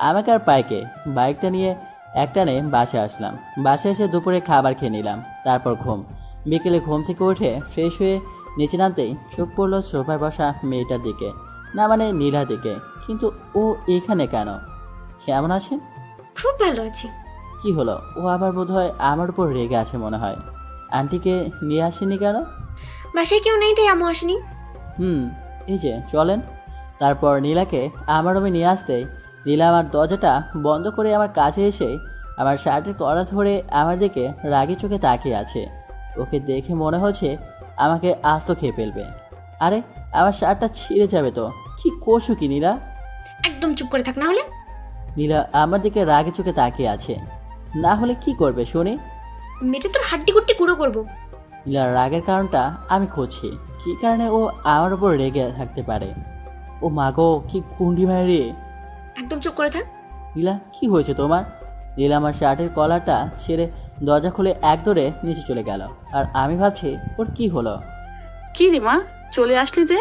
আমাকে আর পাইকে বাইকটা নিয়ে একটানে বাসায় আসলাম। বাসায় এসে দুপুরে খাবার খেয়ে নিলাম, তারপর ঘুম। বিকেলে ঘুম থেকে উঠে ফ্রেশ হয়ে নিচে নামতেই চোখ পড়লো সোফায় বসা মেয়েটার দিকে, না মানে নীলার দিকে। কিন্তু ও এখানে কেন? কেমন আছেন? খুব ভালো আছি। কি হলো? ও আবার বোধহয় আমার উপর রেগে আছে মনে হয়। আন্টিকে নিয়ে আসেনি কেন? বাসায় কেউ নেই তাই আম্মু আসেনি। এই যে চলেন। তারপর নীলাকে আমার রুমে নিয়ে আসতেই নীলা আমার দরজাটা বন্ধ করে আমার কাছে এসে আমার শার্টের কলার ধরে আমার দিকে রাগি চোখে তাকিয়ে আছে। ওকে দেখে মনে হচ্ছে আমাকে আস্ত খেয়ে ফেলবে। আরে আমার শার্টটা ছিঁড়ে যাবে তো। কি করছো কি নীলা? একদম চুপ করে থাক, না হলে নীলা আমার দিকে রাগে চোখে তাকিয়ে আছে। না হলে কি করবে শুনি? মেয়েটা তোর হাড্ডি কুট্টি গুঁড়ো করবো। নীলার রাগের কারণটা আমি খুঁজছি, কি কারণে ও আমার উপর রেগে থাকতে পারে। ও মাগো, কি কুন্ডি মারে! একদম চুপ করে থাক। নীলা কি হয়েছে তোমার? নীলা আমার শার্টের কলারটা ছেড়ে দরজা খুলে এক দৌড়ে নিচে চলে গেল। আর আমি ভাবছি ওর কি হলো। কি রে মা, চলে আসলি যে?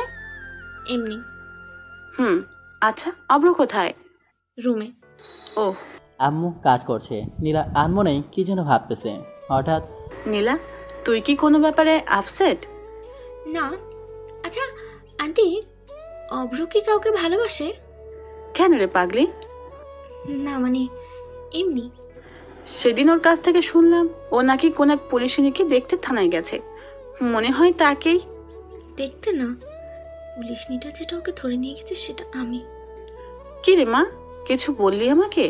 এমনি হুম, আচ্ছা অব্র কোথায়? রুমে। ও আম্মু কাজ করছে। নীলা আনমনেই কি যেন ভাবতেছে। হঠাৎ নীলা, তুই কি কোনো ব্যাপারে আপসেট? না। আচ্ছা আন্টি, অভ্র কি কাউকে ভালোবাসে? কেন রে পাগলি? না মানে এমনি। সেদিন ওর কাছ থেকে শুনলাম ও নাকি কোন এক পুলিশিনীকে দেখতে থানায় গেছে। মনে হয় তাকেই। দেখতে না, পুলিশ নিটা যেটা ওকে ধরে নিয়ে গেছে সেটা আমি। কি রে মা, কিছু বললি আমাকে?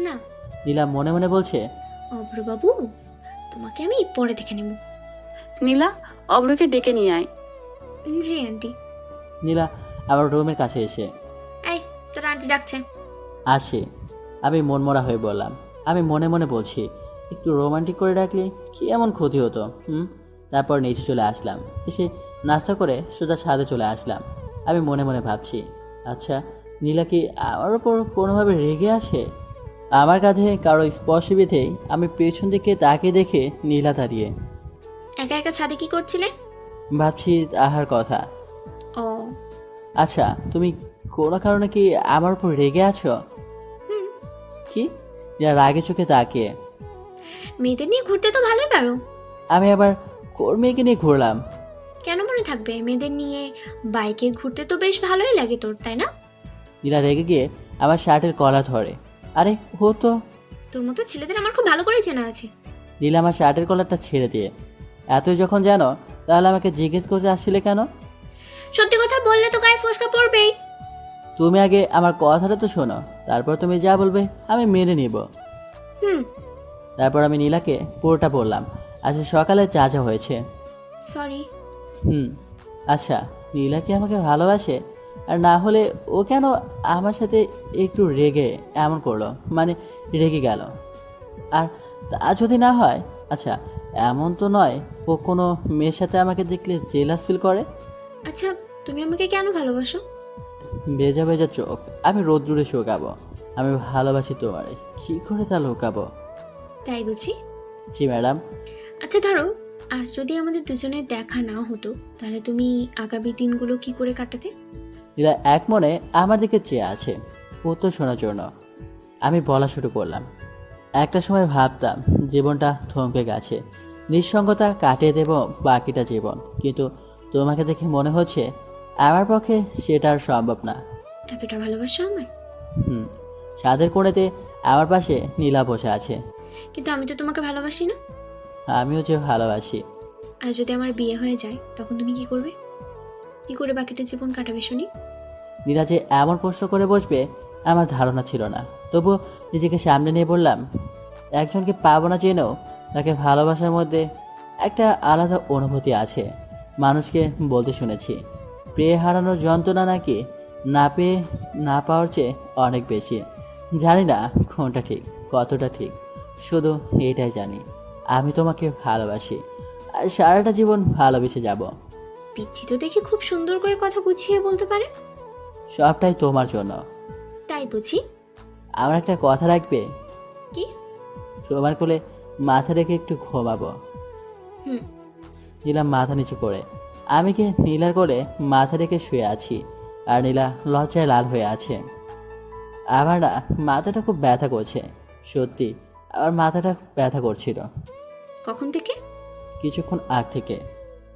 না নীলা মনে মনে বলছে, অভ্রবাবু, তোমাকে আমি পরে দেখে নেব। নীলা, অব্রকে ডেকে নিয়ে আয়। জি আন্টি। নীলা আমার রুমের কাছে এসে এই, তোর আন্টি ডাকছে। আসে। আমি মনমরা হয়ে বললাম। আমি মনে মনে বলছি, একটু রোমান্টিক করে ডাকলে কি এমন ক্ষতি হতো। তারপর নিচে চলে আসলাম। এসে নাস্তা করে সোজা ছাদে চলে আসলাম। আমি মনে মনে ভাবছি, আচ্ছা নীলা কি আমার ওপর কোনোভাবে রেগে আছে? আমার কাঁধে কারো স্পর্শ বিধেই আমি পেছন দিকে তাকে দেখে নীলা দাঁড়িয়ে। একা একা ছাদে কি করছিলে? ভাবছি আহার কথা। ও আচ্ছা তুমি কোনো কারণে কি আমার উপর রেগে আছো? হুম। কি? রাগে চোখে তাকিয়ে। মেয়েদের নিয়ে ঘুরতে তো ভালোই পারো। আমি আবার কোর মেয়েকে নিয়ে ঘুরলাম? কেন মনে থাকবে, মেয়েদের নিয়ে বাইকে ঘুরতে তো বেশ ভালোই লাগে তোর, তাই না? নীলা রেগে গিয়ে আমার শার্টের কলা ধরে। আরে ও তো। তোর মতো ছেলেদের আমার খুব ভালো করে চেনা আছে। নীলা আমার শার্টের কলারটা ছেড়ে দিয়ে, এতই যখন জানো তাহলে আমাকে জিজ্ঞেস করতে আসছিলে কেন? সত্যি কথা বললে তো গায়ে ফোসকা পড়বেই। তুমি আগে আমার কথাটা তো শোনো, তারপর তুমি যা বলবে আমি মেনে নিব। হুম। তারপর আমি নীলাকে পুরোটা বললাম। আজকে সকালে যা যা হয়েছে। সরি। আচ্ছা নীলা কি আমাকে ভালোবাসে? আর না হলে ও কেন আমার সাথে একটু রেগে এমন করলো, মানে রেগে গেল? আর তা যদি না হয়, আচ্ছা এমন তো নয় ও কোনো মেয়ের সাথে আমাকে দেখলে জেলাস ফিল করে? আচ্ছা তুমি আমাকে কেন ভালোবাসো? ভেজা ভেজা চোখ আমি রোদ্দুরে শুকাবো। আমি ভালোবাসি তোমারে, কি করে তা লুকাবো? তাই বুঝি? জি ম্যাডাম। আচ্ছা ধরো আজ যদি আমাদের দুজনের দেখা না হতো, তাহলে তুমি আগামী দিনগুলো কি করে কাটাতে? এরা এক মনে আমার দিকে চেয়ে আছে উত্তর শোনার জন্য। আমি বলা শুরু করলাম। একটা সময় ভাবতাম জীবনটা থমকে গেছে, নিঃসঙ্গতা কাটিয়ে দেব বাকিটা জীবন, কিন্তু তোমাকে দেখে মনে হচ্ছে আমার পক্ষে সেটা আর সম্ভব না। এতটা ভালোবাসো আমায়? ছাদের কোণেতে আমার পাশে নীলা বসে আছে। কিন্তু আমি তো তোমাকে ভালোবাসি না। আমিও যে ভালোবাসি। আর যদি আমার বিয়ে হয়ে যায় তখন তুমি কি করবে? কি করে বাকিটা জীবন কাটাবে শুনি? নীলা যে এমন প্রশ্ন করে বসবে আমার ধারণা ছিল না, তবু নিজেকে সামনে নিয়ে বললাম, একজনকে পাবো না জেনেও তাকে ভালোবাসার মধ্যে একটা আলাদা অনুভূতি আছে। মানুষকে বলতে শুনেছি, প্রিয় হারানোর যন্ত্রণা নাকি না পেয়ে না পাওয়ার চেয়ে অনেক বেশি। জানি না কোনটা ঠিক, কতটা ঠিক, শুধু এটাই জানি আমি তোমাকে ভালোবাসি আর সারাটা জীবন ভালোবেসে যাব। পিচ্ছি তো দেখি খুব সুন্দর করে কথা গুছিয়ে বলতে পারে। সবটাই তোমার জন্য। তাই বুঝি? আমার একটা কথা রাখবে? কি? তোমার কোলে মাথা রেখে একটু ঘুমাবো। হুম। নীলা মাথা নিচু করে। আমি কি নীলার কোলে মাথা রেখে শুয়ে আছি আর নীলা লজ্জায় লাল হয়ে আছে। আমার না মাথাটা খুব ব্যথা করছে, সত্যি আমার মাথাটা ব্যথা করছিল কখন থেকে? কিছুক্ষণ আগ থেকে।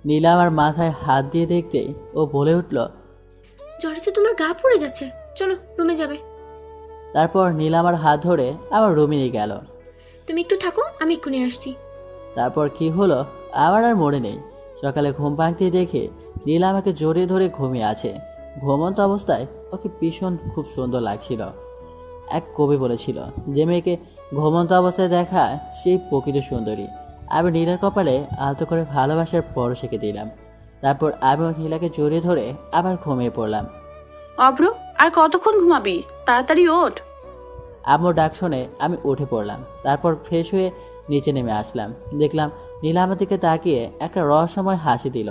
নীলা আমার মাথায় হাত দিয়ে দেখতেই ও বলে উঠল, জ্বরে তো তোমার গা পুড়ে যাচ্ছে, চলো রুমে যাবে। তারপর নীলা আমার হাত ধরে আমার রুমে নিয়ে গেল। তুমি একটু থাকো, আমি এক্ষুনি আসছি। তারপর কি হলো আমার আর মনে নেই। সকালে ঘুম ভাঙতে দেখে নীলা আমাকে জড়িয়ে ধরে ঘুমিয়ে আছে। ঘুমন্ত অবস্থায় ওকে ভীষণ খুব সুন্দর লাগছিল। এক কবি বলেছিল, যে মেয়েকে ঘুমন্ত অবস্থায় দেখা সেই প্রকৃত সুন্দরী। আমি নীলার কপালে আলতো করে ভালোবাসার পরশ এঁকে দিলাম। তারপর আমি নীলাকে জড়িয়ে ধরে আবার ঘুমিয়ে পড়লাম। অভ্র, আর কতক্ষণ ঘুমাবি? তাড়াতাড়ি ওঠ। আম্মুর ডাক শুনে আমি উঠে পড়লাম। তারপর ফ্রেশ হয়ে নিচে নেমে আসলাম। দেখলাম নীলা আমার দিকে তাকিয়ে একটা রহস্যময় হাসি দিল,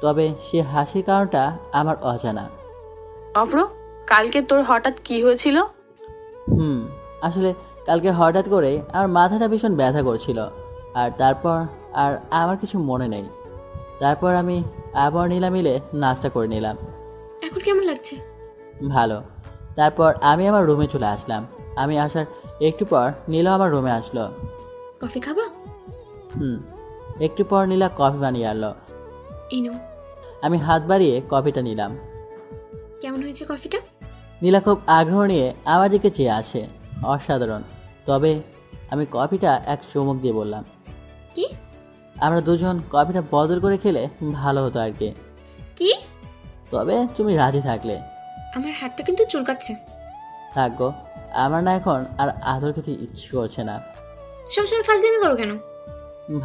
তবে সে হাসির কারণটা আমার অজানা। অভ্র, কালকে তোর হঠাৎ কি হয়েছিল? আসলে কালকে হঠাৎ করে আমার মাথাটা ভীষণ ব্যথা করছিল, আর তারপর আর আমার কিছু মনে নেই। তারপর আমি আবার নীলা মিলে নাস্তা করে নিলাম। এখন কেমন লাগছে? ভালো। তারপর আমি আমার রুমে চলে আসলাম। আমি আসার একটু পর নীলা আমার রুমে আসলো। কফি খাবা? একটু পর নীলা কফি বানিয়ে আনলো। এই নাও। আমি হাত বাড়িয়ে কফিটা নিলাম। কেমন হয়েছে কফিটা? নীলা খুব আগ্রহ নিয়ে আমার দিকে চেয়ে আসে। অসাধারণ। তবে আমি কফিটা এক চুমুক দিয়ে বললাম, কি? আমরা দুজন কফিটা বদল করে খেলে ভালো হতো আর কি। কি? তবে তুমি রাজি থাকলে। আমার হাতটা কিন্তু চুলকাচ্ছে। থাকবো। আমার না এখন আর আদর খেতে ইচ্ছে করছে না। সবসময় ফাজলামি করো কেন?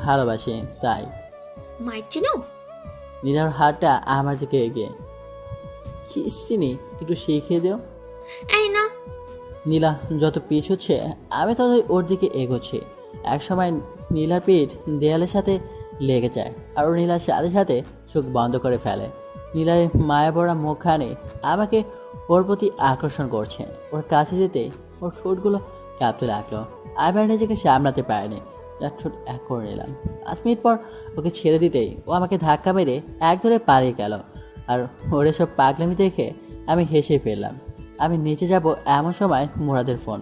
ভালোবাসি তাই। মাইট চিনো? নীলার হাতটা আমার দিকে এগিয়ে, চিনি একটু শিখিয়ে দিও। এই না। নীলা যত পিছুচ্ছে আমি ততই ওর দিকে এগোচ্ছি। একসময় নীলার পিঠ দেয়ালের সাথে লেগে যায় আর ও নীলার সাথে সাথে চোখ বন্ধ করে ফেলে। নীলার মায়া ভরা মুখখানে আমাকে ওর প্রতি আকর্ষণ করছে। ওর কাছে যেতে ওর ঠোঁটগুলো কাঁপতে লাগলো। আমি আর নিজেকে সামলাতে পারিনি, তার ঠোঁট এক করে নিলাম। 5 মিনিট পর ওকে ছেড়ে দিতেই ও আমাকে ধাক্কা মেরে এক ধরে পালিয়ে গেল। আর ওর এসব পাগলামি দেখে আমি হেসে ফেললাম। আমি নিচে যাব এমন সময় মুরাদের ফোন।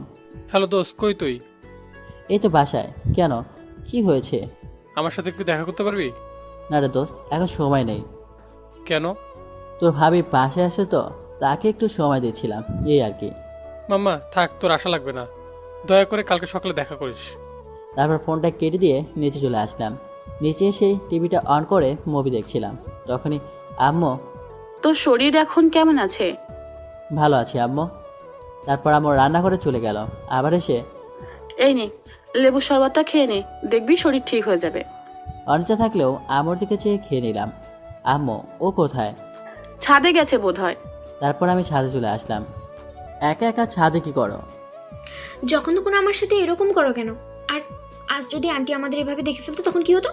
হ্যালো দোস্ত, কই তুই? এই তো বাসায়। কেন, কি হয়েছে? আমার সাথে একটু দেখা করতে পারবি? না রে দোস্ত, এখন সময় নেই। কেন? তোর ভাবি পাশে আসে তো, তাকে একটু সময় দিচ্ছিলাম, এই আর কি। মাম্মা থাক, তোর আশা লাগবে না। দয়া করে কালকে সকালে দেখা করিস। তারপর ফোনটা কেটে দিয়ে নিচে চলে আসলাম। নিচে এসে টিভিটা অন করে মুভি দেখছিলাম। তখনই আম্মু, তোর শরীর এখন কেমন আছে? ভালো আছি আম্মু। তারপর আম্মু রান্না করে চলে গেল। আবার এসে, এই নে, লেবু শরবতটা খেয়ে নে, দেখবি শরীর ঠিক হয়ে যাবে। অনিচ্ছা থাকলেও আম্মুর দিকে চেয়ে খেয়ে নিলাম। আম্মু, ও কোথায়? ছাদে গেছে বোধহয়। তারপর আমি ছাদে চলে আসলাম। একা একা ছাদে কি করো? যখন তখন আমার সাথে এরকম করো কেন? আর আজ যদি আন্টি আমাদের এভাবে দেখে ফেলতো তখন কি হতো?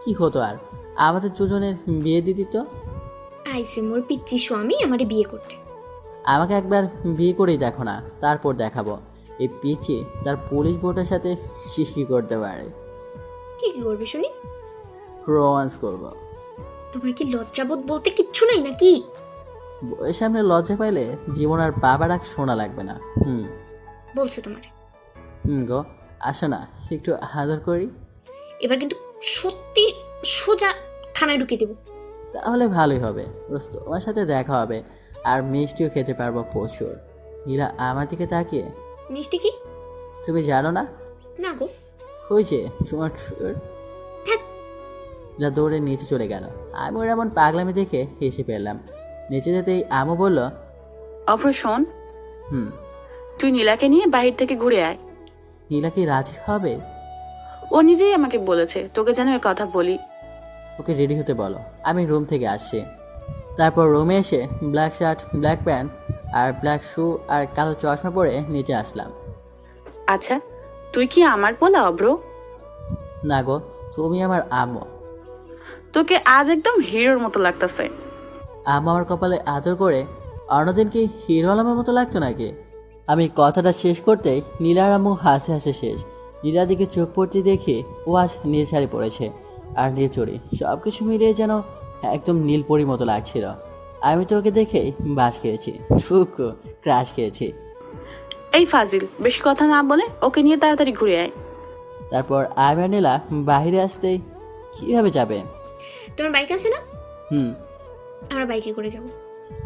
কি হতো আর, আমাদের দুজনের বিয়ে দিয়ে দিত। আইসে মোর পিচ্চি স্বামী আমারে বিয়ে করতে। আমাকে একবার বিয়ে করেই দেখো না, তারপর দেখাবো এই পিচি তার পুলিশ বোর্ডের সাথে কি করতে পারে। কি কি করবে শুনি? রোমান্স করব। তোমার কি লজ্জাবোধ বলতে কিচ্ছু নাই নাকি? বইয়ের সামনে লজ্জা পাইলে জীবন আর বাবা ডাক শোনা লাগবে না। বলছে তোমারে। গো, আসো না একটু আদর করি। এবার কিন্তু সত্যি সোজা থানায় ঢুকিয়ে দেবো। তাহলে ভালোই হবে, রোজ তোমার সাথে দেখা হবে আর মিষ্টিও খেতে পারবো প্রচুর। হীরা আমার দিকে তাকিয়ে, মিষ্টি কি? তুমি জানো না? না গো। হয়েছে তোমার ধ্যাৎ। যা দৌড়ে নিচে চলে গেল। আমি ওর এমন পাগলামি দেখে হেসে ফেললাম। নিচে যেতেই আমু বলল, অভ্র শোন, হুম। তুই নীলাকে নিয়ে বাহির থেকে ঘুরে আয়। নীলা কি রাজি হবে? ও নিজেই আমাকে বলেছে তোকে যেন এ কথা বলি। ওকে রেডি হতে বলো, আমি রুম থেকে আসছি। তারপর রুমে এসে ব্ল্যাক শার্ট, ব্ল্যাক প্যান্ট আর ব্ল্যাক শু আর কালো চশমা পরে নিচে আসলাম। আচ্ছা, তুই কি আমার পোলা অভ্র? না গো, তুমি আমার আম্মু। তোকে আজ একদম হিরোর মতো লাগতেছে। আম্মু আমার কপালে আদর করে, অন্যদিন কি হিরো আলমের মতো লাগতো নাকি? আমি কথাটা শেষ করতেই নীলার আম্মু হাসে হাসে শেষ। নীলার দিকে চোখ পড়তে দেখে ও আজ নীল শাড়ি পরেছে আর নীল চড়ি, সব কিছু মিলিয়ে যেন একদম নীল পরির মতো লাগছিল। আমি তো ওকে দেখেই বাস খেয়েছি, সুখ ক্রাশ খেয়েছি। এই ফাজিল, বেশি কথা না বলে ওকে নিয়ে তাড়াতাড়ি ঘুরে আয়। তারপর আমি আর নীলা বাহিরে আসতেই, কিভাবে যাবে? তোমার বাইক আছে না? আমরা বাইকে করে যাব।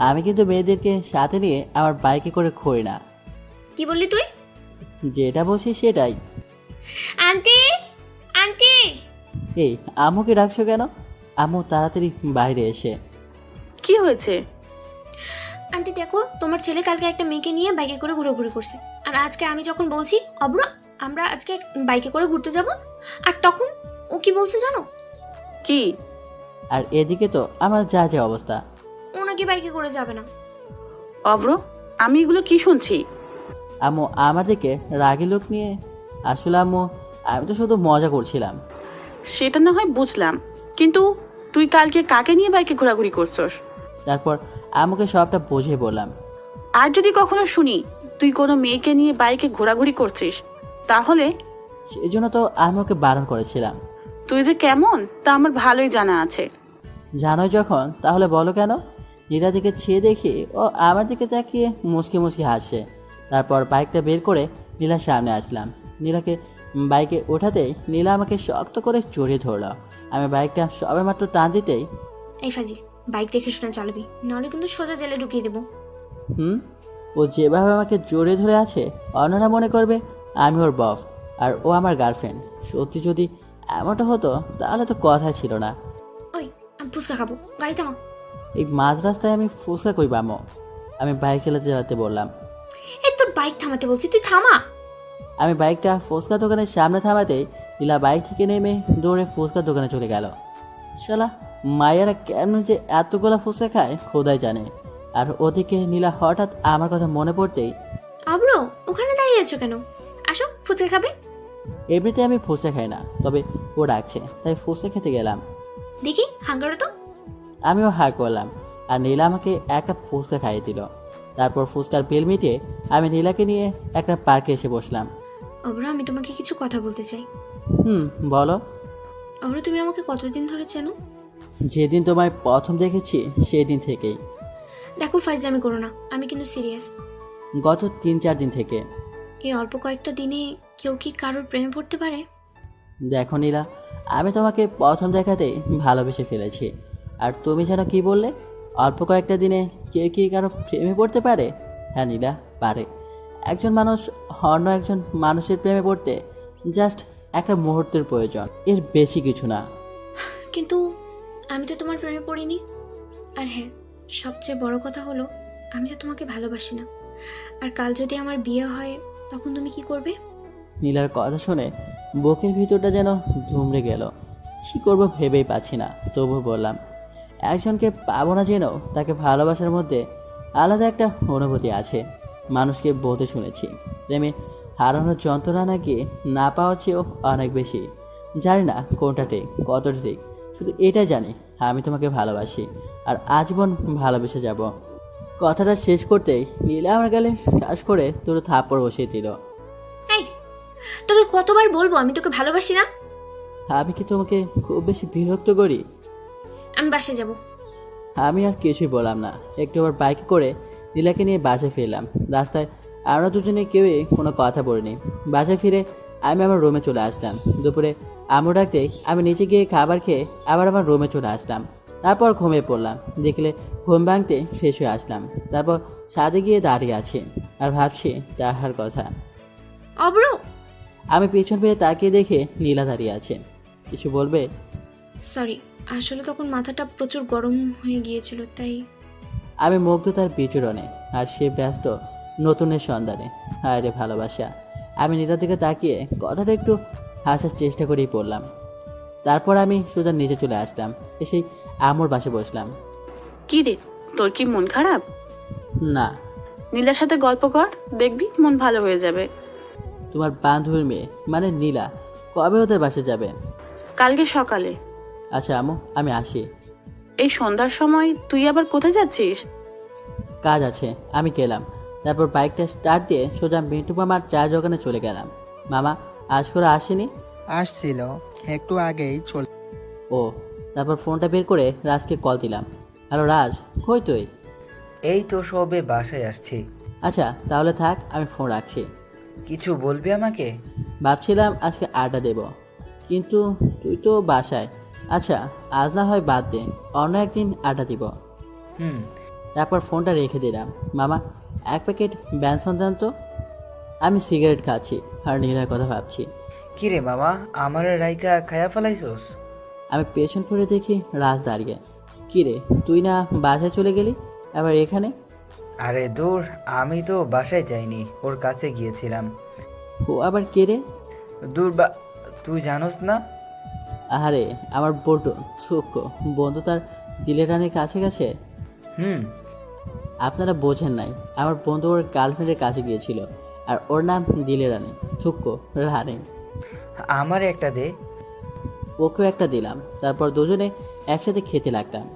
আমি কিন্তু মেয়েদেরকে সাথে নিয়ে আমার বাইকে করে ঘুরি না। কি বললি তুই? যেটা বলছি সেটাই। Aunty, aunty. এই আম্মুকে ডাকছো কেন? আম্মু তাড়াতাড়ি বাইরে এসে, কি হয়েছে? আন্টি দেখো, তোমার ছেলে কালকে একটা মেয়েকে নিয়ে বাইকে করে ঘুরোঘুরি করছে, আর আজকে আমি যখন বলছি অব্র আমরা আজকে বাইকে করে ঘুরতে যাব। আর তখন ও কি বলছে জানো? কি? আর এদিকে তো আমার যা যা অবস্থা। ও নাকি বাইকে করে যাবে না। অভ্র, আমি এগুলো কি শুনছি? আম্মু আমার দিকে রাগি লোক নিয়ে, আসলে আম্মু আমি তো শুধু মজা করছিলাম। সেটা না হয় বুঝলাম, কিন্তু তুই কালকে কাকে নিয়ে বাইকে ঘোরাঘুরি করছস? তারপর আম্মুকে সবটা বুঝিয়ে বললাম। আর যদি কখনো শুনি তুই কোনো মেয়েকে নিয়ে বাইকে ঘোরাঘুরি করছিস, তাহলে সেই জন্য তো আমি ওকে বারণ করেছিলাম। তুই যে কেমন তা আমার ভালোই জানা আছে। জানোই যখন তাহলে বলো কেন? নীলার দিকে চেয়ে দেখি ও আমার দিকে তাকিয়ে মুচকি মুচকি হাসছে। তারপর বাইকটা বের করে নীলার সামনে আসলাম। নীলাকে বাইকে ওঠাতেই নীলা আমাকে শক্ত করে জড়িয়ে ধরলো। আমি বাইকটা সবেমাত্র টান দিতেই, এই ফাজিল, বাইক দেখে শুনে চালাবি, নাহলে কিন্তু সোজা জেলে ঢুকিয়ে দেবো। ও যেভাবে আমাকে জড়িয়ে ধরে আছে অন্যরা মনে করবে আমি ওর বফ আর ও আমার গার্লফ্রেন্ড। সত্যি যদি এমনটা হতো তাহলে তো কথা ছিল না। ওই, আমি ফুচকা খাবো, গাড়ি থামা। এই মাঝ রাস্তায় আমি ফুসকা কই পামো? আমি বাইক চালাতে চালাতে বললাম। এই তোর বাইক থামাতে বলছি, তুই থামা। আমি বাইকটা ফুচকা দোকানের সামনে থামাতেই নীলা বাইক থেকে নেমে দৌড়ে ফুচকার দোকানে চলে গেল। শালা মায়েরা কেন যে এতগুলা ফুচকা খায় খোদাই জানে। আর ওদিকে নীলা হঠাৎ আমার কথা মনে পড়তেই, আব্রো, ওখানে দাঁড়িয়ে আছো কেন? আসো, ফুচকা খাবে। এমনিতে আমি ফুচকা খাই না, তবে ও ডাকছে তাই ফুচকা খেতে গেলাম। দেখি হাঙ্গারো তো। আমিও হাঁ করলাম আর নীলা আমাকে একটা ফুচকা খাইয়ে দিল। তারপর ফুচকার বিল মিটিয়ে আমি নীলাকে নিয়ে একটা পার্কে এসে বসলাম। আব্রো, আমি তোমাকে কিছু কথা বলতে চাই। বলো। আব্রো, তুমি আমাকে কতদিন ধরে চেনো? যেদিন তোমায় প্রথম দেখেছি সেই দিন থেকেই। দেখো ফাইজলামি করো না, আমি কিন্তু সিরিয়াস। গত 3-4 দিন থেকে। এই অল্প কয়েকটা দিনে কেউ কি কারোর প্রেমে পড়তে পারে? দেখো নীলা, আমি তোমাকে প্রথম দেখাতেই ভালোবেসে ফেলেছি। আর তুমি যেন কি বললে, অল্প কয়েকটা দিনে কেউ কি কারো প্রেমে পড়তে পারে? হ্যাঁ নীলা, পারে। একজন মানুষ অন্য একজন মানুষের প্রেমে পড়তে জাস্ট একটা মুহূর্তের প্রয়োজন, এর বেশি কিছু না। কিন্তু আমি তো তোমার প্রেমে পড়িনি। আর হ্যাঁ, সবচেয়ে বড় কথা হলো আমি তো তোমাকে ভালোবাসি না। আর কাল যদি আমার বিয়ে হয় তখন তুমি কি করবে? নীলার কথা শুনে বুকের ভিতরটা যেন ধুমড়ে গেল। কী করবো ভেবেই পাচ্ছি না, তবু বললাম, একজনকে পাবো না যেন তাকে ভালোবাসার মধ্যে আলাদা একটা অনুভূতি আছে। মানুষকে বলতে শুনেছি প্রেমে হারানোর যন্ত্রণা নাকি না পাওয়ার চেয়েও অনেক বেশি। জানি না কোনটা ঠিক কতটা ঠিক, শুধু এটা জানি আমি তোমাকে ভালোবাসি আর আজীবন ভালোবেসে যাব। কথাটা শেষ করতেই নীলা আমার গালে শ্বাস করে দুটো থাপ্পড় বসিয়ে দিল। এই, তোকে কতবার বলবো আমি তোকে ভালোবাসি না? আমি কি তোমাকে খুব বেশি বিরক্ত করি? আমি বাসায় যাব। আমি আর কিছুই বললাম না। একটু আবার বাইকে করে নীলাকে নিয়ে বাসায় ফিরলাম। রাস্তায় আমরা দুজনে কেউই কোনো কথা বলিনি। বাসায় ফিরে আমি আমার রুমে চলে আসলাম। দুপুরে আম্মু ডাকতেই আমি নিচে গিয়ে খাবার খেয়ে আবার আমার রুমে চলে আসলাম। তারপর ঘুমিয়ে পড়লাম। দেখলে ঘুম ভাঙতে ফ্রেশ হয়ে আসলাম। তারপর ছাদে গিয়ে দাঁড়িয়ে আছি আর ভাবছি তাহার কথা। অব্রো, আমি পেছন ফিরে তাকিয়ে দেখে নীলা দাঁড়িয়ে আছে। কিছু বলবে? সরি, আসলে তখন মাথাটা প্রচুর গরম হয়ে গিয়েছিল তাই। আমি মুগ্ধ তার বিচরণে আর সে ব্যস্ত নতুনের সন্ধানে। আরে ভালোবাসা। আমি নীলার দিকে তাকিয়ে কথাটা একটু হাসার চেষ্টা করেই পড়লাম। তারপর আমি সোজা নিচে চলে আসলাম। এসেই আম্মুর পাশে বসলাম। কি রে, তোর কি মন খারাপ? না। নীলার সাথে গল্প কর, দেখবি মন ভালো হয়ে যাবে। তোমার বান্ধবীর মেয়ে মানে নীলা কবে ওদের বাসে যাবে? কালকে সকালে। আচ্ছা আম্মু, আমি আসি। এই সন্ধ্যার সময় তুই আবার কোথায় যাচ্ছিস? কাজ আছে, আমি গেলাম। তারপর বাইকটা স্টার্ট দিয়ে সোজা মিন্টু মামার চায়ের দোকানে চলে গেলাম। মামা আজ করে আসেনি? আসছিল, একটু আগেই চলে। ও, তারপর ফোনটা বের করে রাজকে কল দিলাম। হ্যালো রাজ, কই তুই? এই তো সবে বাসায় আসছি। আচ্ছা তাহলে থাক, আমি ফোন রাখছি। কিছু বলবি আমাকে? ভাবছিলাম আজকে আড্ডা দেব, কিন্তু তুই তো বাসায়। আচ্ছা আজ না হয় বাদ দে, অন্য একদিন আড্ডা দিব। হুম। তারপর ফোনটা রেখে দিলাম। মামা 1 প্যাকেট ব্যানসন দেন তো। আমি সিগারেট খাচ্ছি আর নীলার কথা ভাবছি। কিরে মামা, আমার রাইকা খায়া ফেলাইছোস? আমি পেছন ফিরে দেখি রাজ দাঁড়িয়ে। কিরে, তুই না বাসায় চলে গেলি, আবার এখানে? আরে দূর, আমি তো বাসায় যাইনি, ওর কাছে গিয়েছিলাম। ও আবার কে রে? দূর বা, তুই জানোস না? আহারে আমার বড় ছোট্ট বন্ধু তার দিলের রানীর কাছে গেছে। হুম। আপনারা বোঝেন নাই, আমার বন্ধু ওর গার্লফ্রেন্ডের কাছে গিয়েছিল, আর ওর নাম দিলের রানী, ছোট্ট রানী। আমার একটা দে। ওকেও একটা দিলাম, তারপর দুজনে একসাথে খেতে লাগলাম।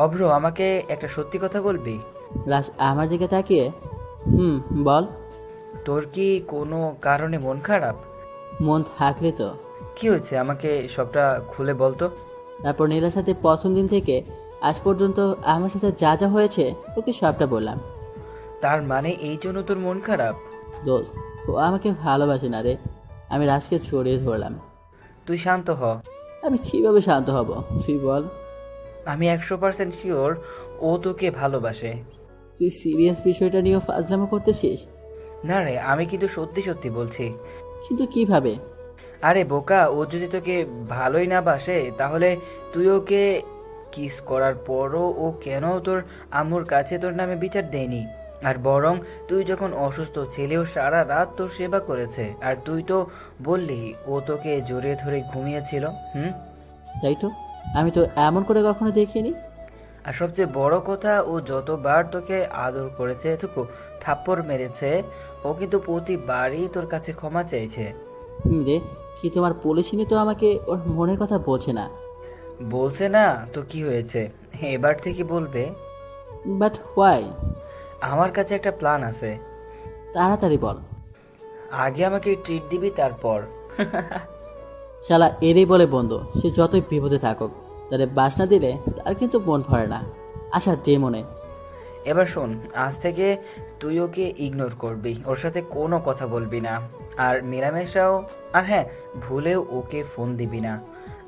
অভ্র, আমাকে একটা সত্যি কথা বলবি? রাজ আমার দিকে তাকিয়ে বল। তোর কি কোনো কারণে মন খারাপ? মন থাকলে তো। কি হয়েছে আমাকে সবটা খুলে বলতো। তারপর নীলার সাথে প্রথম দিন থেকে আজ পর্যন্ত আমার সাথে যা যা হয়েছে ওকে সবটা বললাম। তার মানে এই জন্য তোর মন খারাপ? দোস্ত, ও আমাকে ভালোবাসে না রে। আমি রাজকে জড়িয়ে ধরলাম। তুই শান্ত হ। আমি কিভাবে শান্ত হব তুই বল। আমি 100% শিওর ও তোকে ভালোবাসে। তুই সিরিয়াস বিষয়টা নিয়েও ফাজলামো করতেছিস? না রে, আমি কিন্তু সত্যি সত্যি বলছি। কিন্তু কিভাবে? আরে বোকা, ও যদি তোকে ভালোই না বাসে তাহলে তুই ওকে কিস করার পরও ও কেন তোর আম্মুর কাছে তোর নামে বিচার দেয়নি? আর বরং তুই যখন অসুস্থ ছেলেও সারা রাত তোর সেবা করেছে, আর তুই তো বললি ও তোকে জড়িয়ে ধরে ঘুমিয়েছিল। তাই তো, আমি তো এমন করে কখনো দেখিনি। আর সবচেয়ে বড় কথা, ও যতবার তোকে আদর করেছে, তোকে থাপ্পড় মেরেছে, ও কিন্তু প্রতিবারই তোর কাছে ক্ষমা চাইছে। রে, কি তোমার পুলিশিনি তো আমাকে ওর মনের কথা বোঝে না। বলছে না তো কি হয়েছে, এবার থেকে বলবে। But why? আমার কাছে একটা প্ল্যান আছে। তাড়াতাড়ি বল। আগে আমাকে ট্রিট দিবি, তারপর। শালা এরই বলে বন্ধু, সে যতই বিপদে থাকুক তারে বাসনা দিলে তার কিন্তু মন ভরে না। আচ্ছা দে মনে। এবার শোন, আজ থেকে তুই ওকে ইগনোর করবি, ওর সাথে কোনো কথা বলবি না, আর মেলামেশাও, আর হ্যাঁ, ভুলেও ওকে ফোন দিবি না।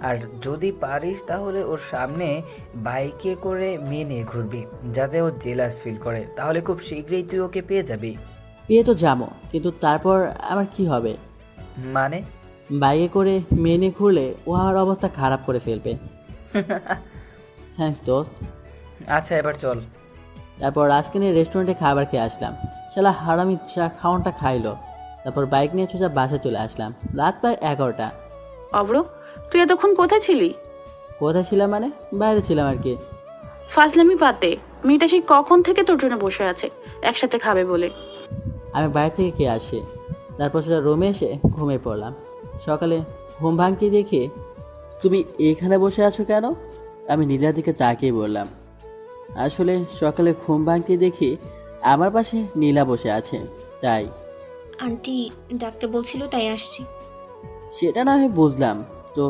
আর যদি পারিস তাহলে ওর সামনে বাইকে করে মেয়ে নিয়ে ঘুরবি, যাতে ও জেলাস ফিল করে। তাহলে খুব শীঘ্রই তুই ওকে পেয়ে যাবি। পেয়ে তো যাবো, কিন্তু তারপর আমার কি হবে? মানে? বাইকে করে মেয়ে নিয়ে ঘুরলে ও আমার অবস্থা খারাপ করে ফেলবে। থ্যাঙ্কস দোস্ত। আচ্ছা, এবার চল। তারপর রাজকে নিয়ে রেস্টুরেন্টে খাবার খেয়ে আসলাম। শালা হারামি চা খাওয়ানটা খাইলো। তারপর বাইক নিয়ে সোজা বাসায় চলে আসলাম। রাত প্রায় 11টা। অভ্র, তুই এতক্ষণ কোথায় ছিলি? কোথায় ছিলাম মানে? বাইরে ছিলাম আর কি। ফাজলামি বাদ দে, মেয়েটা সেই কখন থেকে তোর জন্য বসে আছে একসাথে খাবে বলে। আমি বাইরে থেকে খেয়ে আসি। তারপর সোজা রুমে এসে ঘুমিয়ে পড়লাম। সকালে ঘুম ভাঙতে দেখে, তুমি এখানে বসে আছো কেন? আমি নীলার দিকে তাকিয়ে বললাম। আসলে সকালে ঘুম ভাঙতে দেখি আমার পাশে নীলা বসে আছে, তাই। আন্টি ডাকতে বলছিল তাই আসছি। সেটা না হয় বুঝলাম, তো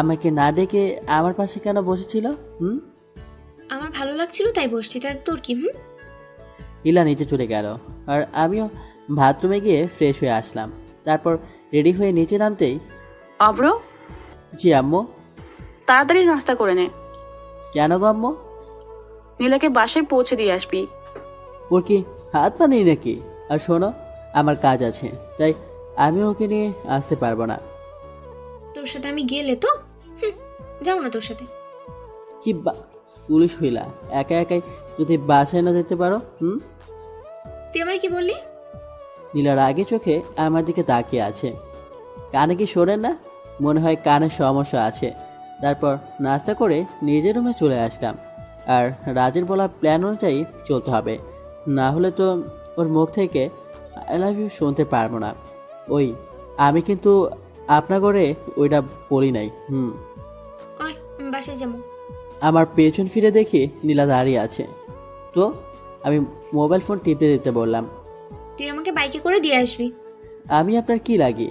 আমাকে না ডেকে আমার পাশে কেন বসেছিল? আমার ভালো লাগছিল তাই বসছি, তাই তোর কি? নীলা নিচে চলে গেল, আর আমিও বাথরুমে গিয়ে ফ্রেশ হয়ে আসলাম। তারপর রেডি হয়ে নিচে নামতেই, অভ্র, জি আম্মু। তাড়াতাড়ি নাস্তা করে নে। কেন গো আম্মু? নীলাকে বাসায় পৌঁছে দিয়ে আসবি। ওর কি হাত পা নেই নাকি? আর শোনো, আমার কাজ আছে, তাই আমি ওকে নিয়ে আসতে পারবো না। তোর সাথে আমি গেলে তো যাও না তোর সাথে। কি পুলিশ হইলা, একা একাই যদি বাসায় না যেতে পারো? তুই আমার কি বললি? নীলার আগে চোখে আমার দিকে তাকিয়ে আছে। কানে কি শোনেন না? মনে হয় কানের সমস্যা আছে। তারপর নাস্তা করে নিজের রুমে চলে আসলাম। আর রাজের বলা প্ল্যান অনুযায়ী চলতে হবে, না হলে তো ওর মুখ থেকে আই লাভ ইউ শুনতে পারবো না। ওই আমি কিন্তু আপনার ঘরে ওইটা বলি নাই। ওই বাসায় যাবো। আমার পেছন ফিরে দেখি নীলা দাঁড়িয়ে আছে, তো আমি মোবাইল ফোন টিপতে দিতে বললাম। তুই আমাকে বাইকে করে দিয়ে আসবি। আমি আপনার কি লাগি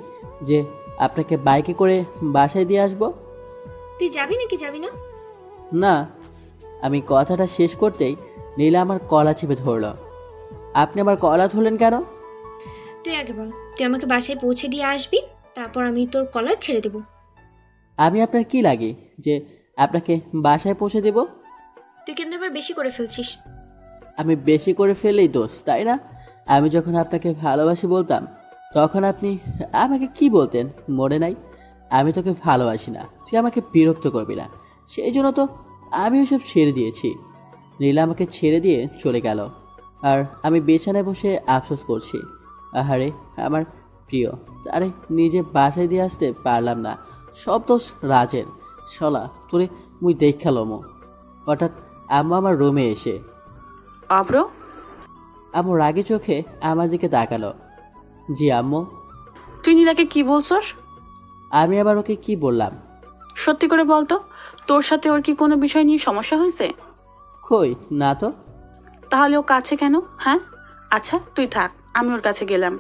যে আপনাকে বাইকে করে বাসায় দিয়ে আসবো? তুই যাবি নাকি যাবি না? না। আমি কথাটা শেষ করতেই নীলা আমার কলা চেপে ধরল। আপনি আমার কলা ধরলেন কেন? তুই আগে বল, তুই আমাকে বাসায় পৌঁছে দিয়ে আসবি, তারপর আমি তোর কলার ছেড়ে দেবো। আমি আপনার কি লাগি যে আপনাকে বাসায় পৌঁছে দেব? তুই কিন্তু এবার বেশি করে ফেলছিস। আমি বেশি করে ফেললেই দোষ, তাই না? আমি যখন আপনাকে ভালোবাসি বলতাম তখন আপনি আমাকে কি বলতেন মনে নাই? আমি তোকে ভালোবাসি না, তুই আমাকে বিরক্ত করবি না, সেই জন্য তো আমি ওসব ছেড়ে দিয়েছি। নীলা আমাকে ছেড়ে দিয়ে চলে গেল, আর আমি বিছানায় বসে আফসোস করছি। আহারে, আমার প্রিয়, আরে নিজে বাসায় দিয়ে আসতে পারলাম না, সব দোষ রাজের। শলা তোরে মুই দেখালমো। হঠাৎ আম্মা আমার রুমে এসে অভ্র, আম্মু রাগে চোখে আমার দিকে তাকালো। জি আম্মু। তুই নীলাকে কি বলছস? আমি আবার ওকে কি বললাম? সত্যি করে বলতো, তোর সাথে ওর কি কোনো বিষয় নিয়ে সমস্যা হয়েছে? কই না তো। তাহলে ও কাছে কেন? হ্যাঁ, আচ্ছা তুই থাক, আমি ওর কাছে গেলাম।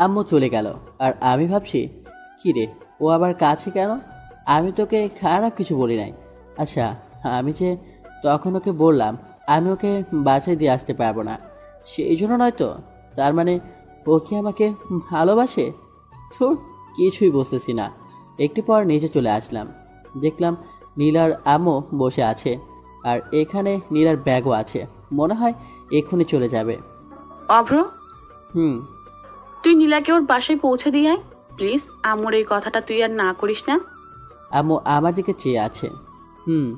আম্মু চলে গেল আর আমি ভাবছি, কি রে ও আবার কাছে কেন? আমি তোকে খারাপ কিছু বলি নাই। আচ্ছা আমি যে তখন ওকে বললাম আমি ওকে বাসায় দিয়ে আসতে পারবো না, সেই জন্য নয় তো? তার মানে ও কি আমাকে ভালোবাসে? তো কিছুই বুঝতেছি না। একটু পর নিচে চলে আসলাম, দেখলাম নীলার আম্মু বসে আছে আর এখানে নীলার ব্যাগও আছে। মনে হয় এক্ষুনি চলে যাবে। অভ্র, হুম। তুই নীলাকে ওর বাসায় পৌঁছে দিয়ে আয় প্লিজ। আমার এই কথাটা তুই আর না করিস না। আম্মু আমার দিকে চেয়ে আছে। হুম।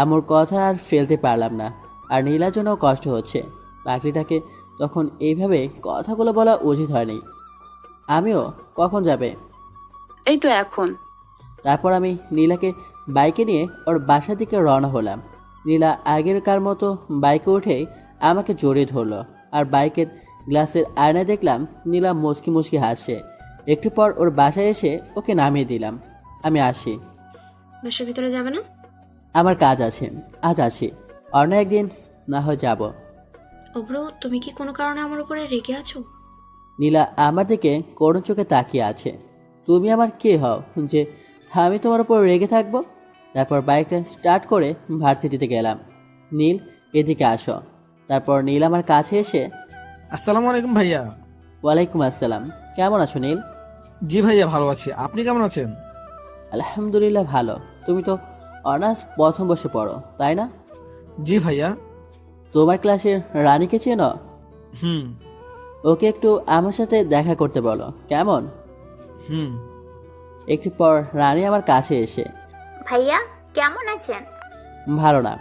আম্মুর কথা আর ফেলতে পারলাম না, আর নীলার জন্য কষ্ট হচ্ছে। পাখিটাকে তখন এইভাবে কথাগুলো বলা উচিত হয়নি। আমিও কখন যাবে? এই তো এখন। তারপর আমি নীলাকে বাইকে নিয়ে ওর বাসার দিকে রওনা হলাম। নীলা আগেরকার মতো বাইকে উঠেই আমাকে জড়িয়ে ধরলো, আর বাইকের গ্লাসের আয়নায় দেখলাম নীলা মুচকি মুচকি হাসছে। একটু পর ওর বাসায় এসে ওকে নামিয়ে দিলাম। আমি আসি। বাসার ভিতরে যাবে না? আমার কাজ আছে, আজ আসি, অন্য একদিন না হয় যাব। অভ্র, তুমি কি কোনো কারণে আমার উপরে রেগে আছো? নীলা আমার দিকে করুণ চোখে তাকিয়ে আছে। তুমি আমার কে হও যে আমি তোমার উপর রেগে থাকবো? তারপর বাইকটা স্টার্ট করে ভার্সিটিতে গেলাম। নীল এদিকে আসো। তারপর নীল আমার কাছে এসে, আসসালামু আলাইকুম ভাইয়া। ওয়ালাইকুম আসসালাম। কেমন আছো নীল? জি ভাইয়া, ভালো আছি। আপনি কেমন আছেন? আলহামদুলিল্লাহ ভালো। তুমি তো অনার্স প্রথম বর্ষে পড়ো, তাই না? জি ভাইয়া। তোমার ক্লাসের রানীকে চেনো? হুম ওকে একটু আমার সাথে দেখা করতে বলো, কেমন? হুম। একটু পর রানী আমার কাছে এসে, ভাইয়া কেমন আছেন? ভালো না।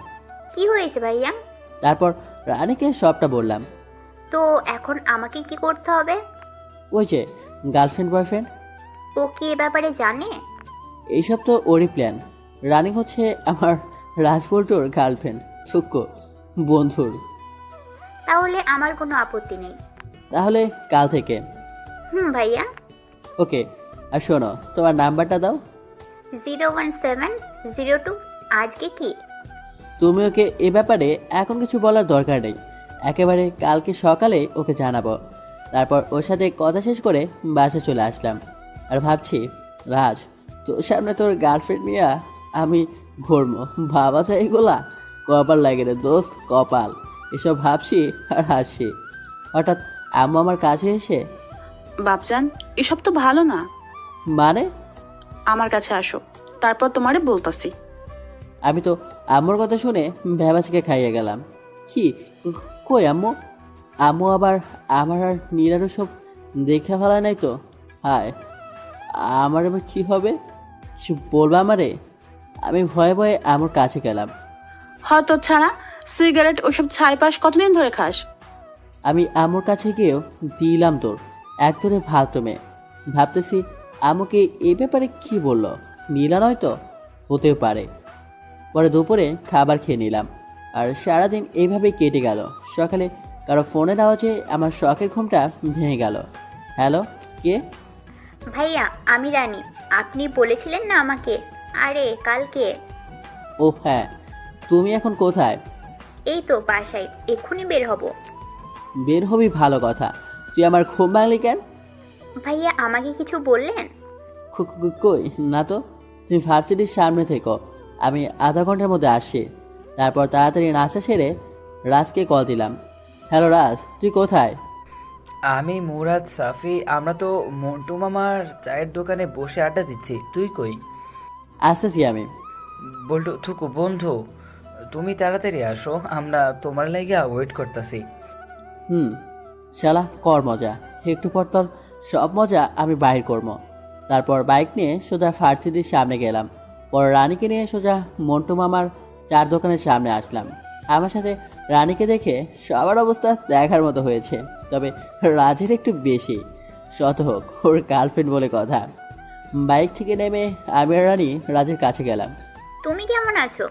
কি হয়েছে ভাইয়া? তারপর রানীকে সবটা বললাম। তো এখন আমাকে কি করতে হবে? ওই যে গার্লফ্রেন্ড বয়ফ্রেন্ড, ও কি এ ব্যাপারে জানে? এইসব তো ওরই প্ল্যান। রানী হচ্ছে আমার রাজবল্টুর গার্লফ্রেন্ড, সুক্ষ বন্ধুর। তাহলে আমার কোনো আপত্তি নেই। তাহলে কাল থেকে। ভাইয়া। ওকে। আর শোনো, তোমার নাম্বারটা দাও। 01702। আজকে কি? তুমি ওকে এ ব্যাপারে এখন কিছু বলার দরকার নেই, একেবারে কালকে সকালে ওকে জানাবো। তারপর ওর সাথে কথা শেষ করে বাসে চলে আসলাম। আর ভাবছি, রাজ তোর সামনে তোর গার্লফ্রেন্ড নিয়ে আমি ঘুরবো, ভাবা যায় এগুলা? কপাল লাগে রে দোস্ত, কপাল। এসব ভাবছি আর হাসছি। হঠাৎ আম্মু আমার কাছে এসে, বাপজান, এসব তো ভালো না। মানে? আমার কাছে আসো, তারপর তোমারে বলতাছি। আমি তো আম্মুর কথা শুনে ভেবাচিকে খাইয়ে গেলাম। কি কই আম্মু? আম্মু আবার আমার আর নীরারও সব দেখে ফেলায় নাই তো? হায়, আমার এবার কি হবে? কিছু বলবা আমারে? আমি ভয়ে ভয়ে আমার কাছে গেলাম। হয়তো ছাড়া সিগারেট ওসব ছাইপাস কতদিন ধরে খাস? আমি আম্মুর কাছে গিয়েও দিলাম তোর এক ধরে বাথরুমে। ভাবতেছি আম্মুকে এই ব্যাপারে কি বললো, নীলা নয় তো? হতেও পারে। পরে দুপুরে খাবার খেয়ে নিলাম, আর সারাদিন এইভাবেই কেটে গেল। সকালে কারো ফোনের আওয়াজে আমার শখের ঘুমটা ভেঙে গেল। হ্যালো, কে? ভাইয়া আমি রানী। আপনি বলেছিলেন না আমাকে? আরে কালকে। ও হ্যাঁ, তুমি এখন কোথায়? এই তো বাসায়, এক্ষুনি বের হব। বের হবি ভালো কথা, তুই আমার ঘুম ভাঙলি কেন? ভাইয়া আমাকে কিছু বললেন? কই না তো। তুমি ভার্সিটির সামনে থেকো, আমি আধা ঘন্টার মধ্যে আসছি। তারপর তাড়াতাড়ি নাস্তা সেরে রাজকে কল দিলাম। হ্যালো রাজ, তুই কোথায়? আমি মুরাদ সাফি, আমরা তো মন্টু মামার চায়ের দোকানে বসে আড্ডা দিচ্ছি। তুই কই? আসতেছি আমি। বল্টু থুকু বন্ধু, তুমি তাড়াতাড়ি আসো, আমরা তোমার লাইগা ওয়েট করতেছি। শালা কর মজা, একটু পর তোর সব মজা আমি বাইর করবো। তারপর বাইক নিয়ে সোজা ভার্সিটির সামনে গেলাম। পর রানীকে নিয়ে সোজা মন্টু মামার চার দোকানের সামনে আসলাম। আমার সাথে রানীকে দেখে সবার অবস্থা দেখার মতো হয়েছে, তবে রাজের একটু বেশি। শত হোক ওর গার্লফ্রেন্ড বলে কথা। বাইক থেকে নেমে আমি আর রানী রাজের কাছে গেলাম। তুমি কেমন আছো?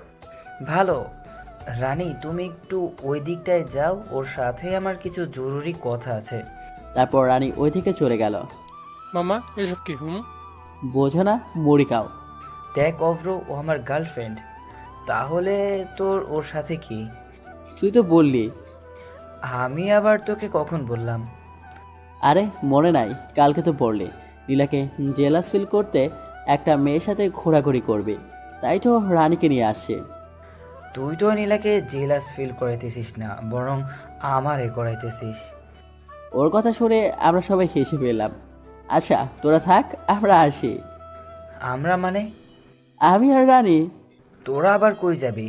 ভালো। রানী, তুমি একটু ওই দিকটায় যাও, ওর সাথে আমার কিছু জরুরি কথা আছে। তারপর রানী ওই দিকে চলে গেল। মামা এসব কি? বোঝো না, মুড়ি খাও। দেখ অভ্র, ও আমার গার্লফ্রেন্ড। তাহলে তোর ওর সাথে কি? তুই তো বললি। আমি আবার তোকে কখন বললাম? আরে মনে নাই, কালকে তো পড়লি নীলাকে জেলাস ফিল করতে একটা মেয়ের সাথে ঘোরাঘুরি করবি, তাই তো রানীকে নিয়ে আসছে। তুই তো নীলাকে জেলাস ফিল করাইতেছিস না, বরং আমারে করাইতেছিস। ওর কথা শুনে আমরা সবাই হেসে ফেললাম। আচ্ছা তোরা থাক, আমরা আসি। আমরা মানে? আমি আর রানী। তোরা আবার কই যাবি?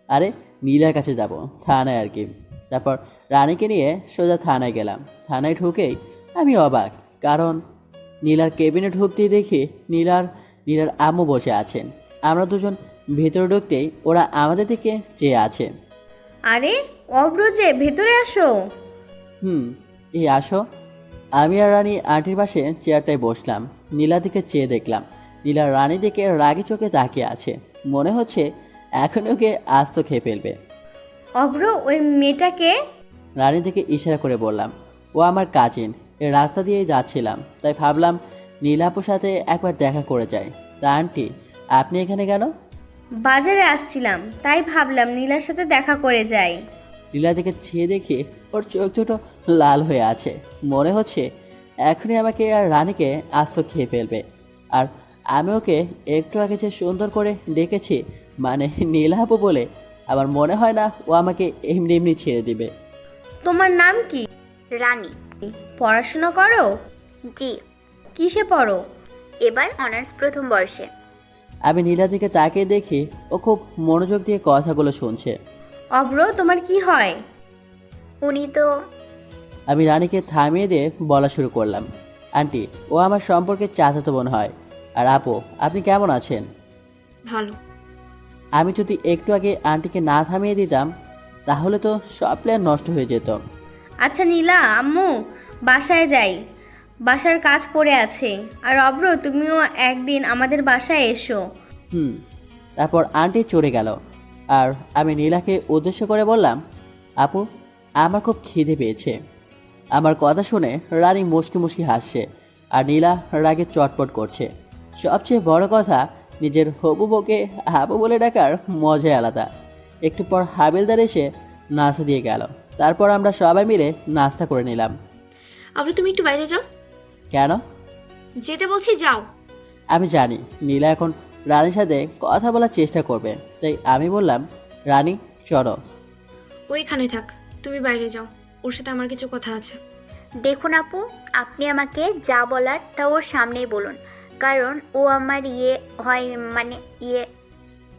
আরে নীলার কাছে যাব, থানায় আর কি। তারপর রানীকে নিয়ে সোজা থানায় গেলাম। থানায় ঢুকেই আমি অবাক, কারণ নীলার কেবিনে ঢুকতেই দেখি নীলার আম্মু বসে আছেন। আমরা দুজন ভেতরে ঢুকতেই ওরা আমাদের দিকে চেয়ে আছে। আরে অভ্র যে, ভেতরে আসো। এই আসো। আমি আর রানী আন্টির পাশে চেয়ারটায় বসলাম। নীলার দিকে চেয়ে দেখলাম নীলা রানীর দিকে রাগি চোখে তাকিয়ে আছে। মনে হচ্ছে এখন ওকে আস্ত খেয়ে ফেলবে। অভ্র, ওই মেয়েটাকে? রানীর দিকে ইশারা করে বললাম, ও আমার কাজিন। এই রাস্তা দিয়েই যাচ্ছিলাম, তাই ভাবলাম নীলাপুর সাথে একবার দেখা করে যায়। তা আন্টি, আপনি এখানে কেন? বাজারে আসছিলাম, তাই ভাবলাম নীলার সাথে দেখা করে যাই। নীলার দিকে চেয়ে দেখি ওর চোখ দুটো লাল হয়ে আছে। মনে হচ্ছে এখনই আমাকে আর রানীকে আস্ত খেয়ে ফেলবে। আর আমি ওকে একটু আগে যে সুন্দর করে ডেকেছি, মানে নীলাপু বলে, আমার মনে হয় না ও আমাকে এমনি এমনি ছেড়ে দিবে। তোমার নাম কি? রানী। পড়াশোনা করো? জি। কিসে পড়ো? এবার অনার্স প্রথম বর্ষে। আমি নীলার দিকে তাকিয়ে দেখি ও খুব মনোযোগ দিয়ে কথাগুলো শুনছে। অভ্র, তোমার কি হয়? উনি তো... আমি রানীকে থামিয়ে দিয়ে বলা শুরু করলাম, আন্টি, ও আমার সম্পর্কে চাচাতো বোন হয়। আর আপু, আপনি কেমন আছেন? ভালো। আমি যদি একটু আগে আন্টিকে না থামিয়ে দিতাম তাহলে তো সব প্ল্যান নষ্ট হয়ে যেত। আচ্ছা নীলা, আম্মু, বাসায় যাই, বাসার কাজ পড়ে আছে। আর অভ্র, তুমিও একদিন আমাদের বাসায় এসো। তারপর আন্টি চলে গেল। আর আমি নীলাকে উদ্দেশ্য করে বললাম, আপু, আমার খুব খিদে পেয়েছে। আমার কথা শুনে রানী মুচকি মুচকি হাসছে, আর নীলা রাগে চটপট করছে। সবচেয়ে বড় কথা, নিজের হবু বউকে আপু বলে ডাকার মজাই আলাদা। একটু পর হাবিলদার এসে নাস্তা দিয়ে গেল। তারপর আমরা সবাই মিলে নাস্তা করে নিলাম। আবার তুমি একটু বাইরে যাও। কেন? যেতে বলছি, যাও। আমি জানি নীলা এখন রানীর সাথে কথা বলার চেষ্টা করবে, তাই আমি বললাম, রানী চলো। ওইখানে থাক, তুমি বাইরে যাও, ওর সাথে আমার কিছু কথা আছে। দেখুন আপু, আপনি আমাকে যা বলার তা ওর সামনেই বলুন, কারণ ও আমার হয়, মানে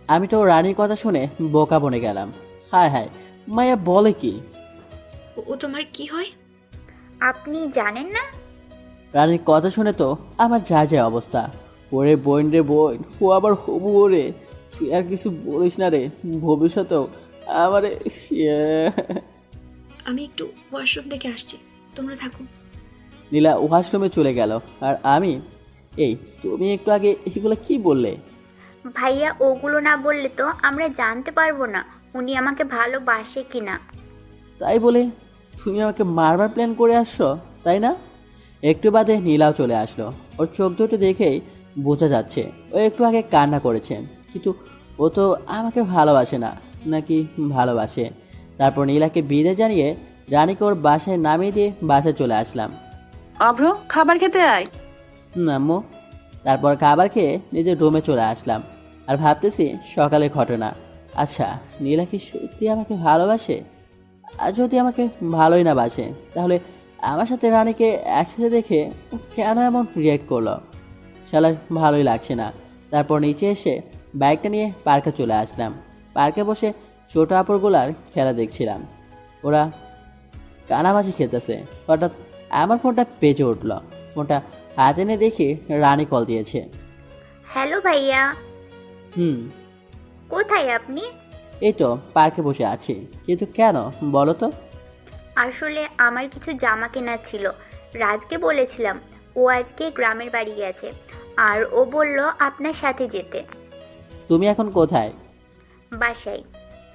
আমি তো রানীর কথা শুনে বোকা বনে গেলাম। হায় হায়, মায়া বলে কি? ও তোমার কি হয়? আপনি জানেন না? রানীর কথা শুনে তো আমার যা যায় অবস্থা। ওরে বোন রে বোন, ও আবার হবু ওরে। তুই আর কিছু বলিস না রে, ভবিষ্যতেও আমারে। আমি একটু ওয়াশরুম থেকে আসছি, তোমরা থাকো। নীলা ওয়াশরুমে চলে গেল। আর আমি, এই তুমি একটু আগে এগুলো কি বললে? ভাইয়া, ওগুলো না বললে তো আমরা জানতে পারবো না উনি আমাকে ভালোবাসে কিনা। তাই বলে তুমি আমাকে মারবার প্ল্যান করে আসছো, তাই না? একটু বাদে নীলাও চলে আসলো। ওর চোখ দুটো দেখেই বোঝা যাচ্ছে ও একটু আগে কান্না করেছে, কিন্তু ও তো আমাকে ভালোবাসে না, নাকি ভালোবাসে? তারপর নীলাকে বিদায় জানিয়ে রানীকে ওর বাসায় নামিয়ে দিয়ে বাসায় চলে আসলাম। অভ্র, খাবার খেতে আয়। আম্মু। তারপর খাবার খেয়ে নিজের রুমে চলে আসলাম। আর ভাবতেছি সকালের ঘটনা। আচ্ছা, নীলা কি সত্যি আমাকে ভালোবাসে? আর যদি আমাকে ভালোই না বাসে, তাহলে আমার সাথে রানীকে একসাথে দেখে ও কেন এমন রিয়াক্ট করলো? শালা ভালোই লাগছে না। তারপর নিচে এসে বাইকটা নিয়ে পার্কে চলে আসলাম। পার্কে বসে ছোটো আপুরগুলার খেলা দেখছিলাম। ওরা কানামাছি খেতেছে। হঠাৎ আমার ফোনটা বেজে উঠলো। ফোনটা হাতে নিয়ে দেখি রানী কল দিয়েছে। হ্যালো ভাইয়া। কোথায় আপনি? এই তো পার্কে বসে আছি। কিন্তু কেন বলো তো? আসলে আমার কিছু জামা কেনার ছিল, রাজকে বলেছিলাম ও আজকে গ্রামের বাড়ি গেছে, আর ও বলল আপনার সাথে যেতে। তুমি এখন কোথায়? বাসায়।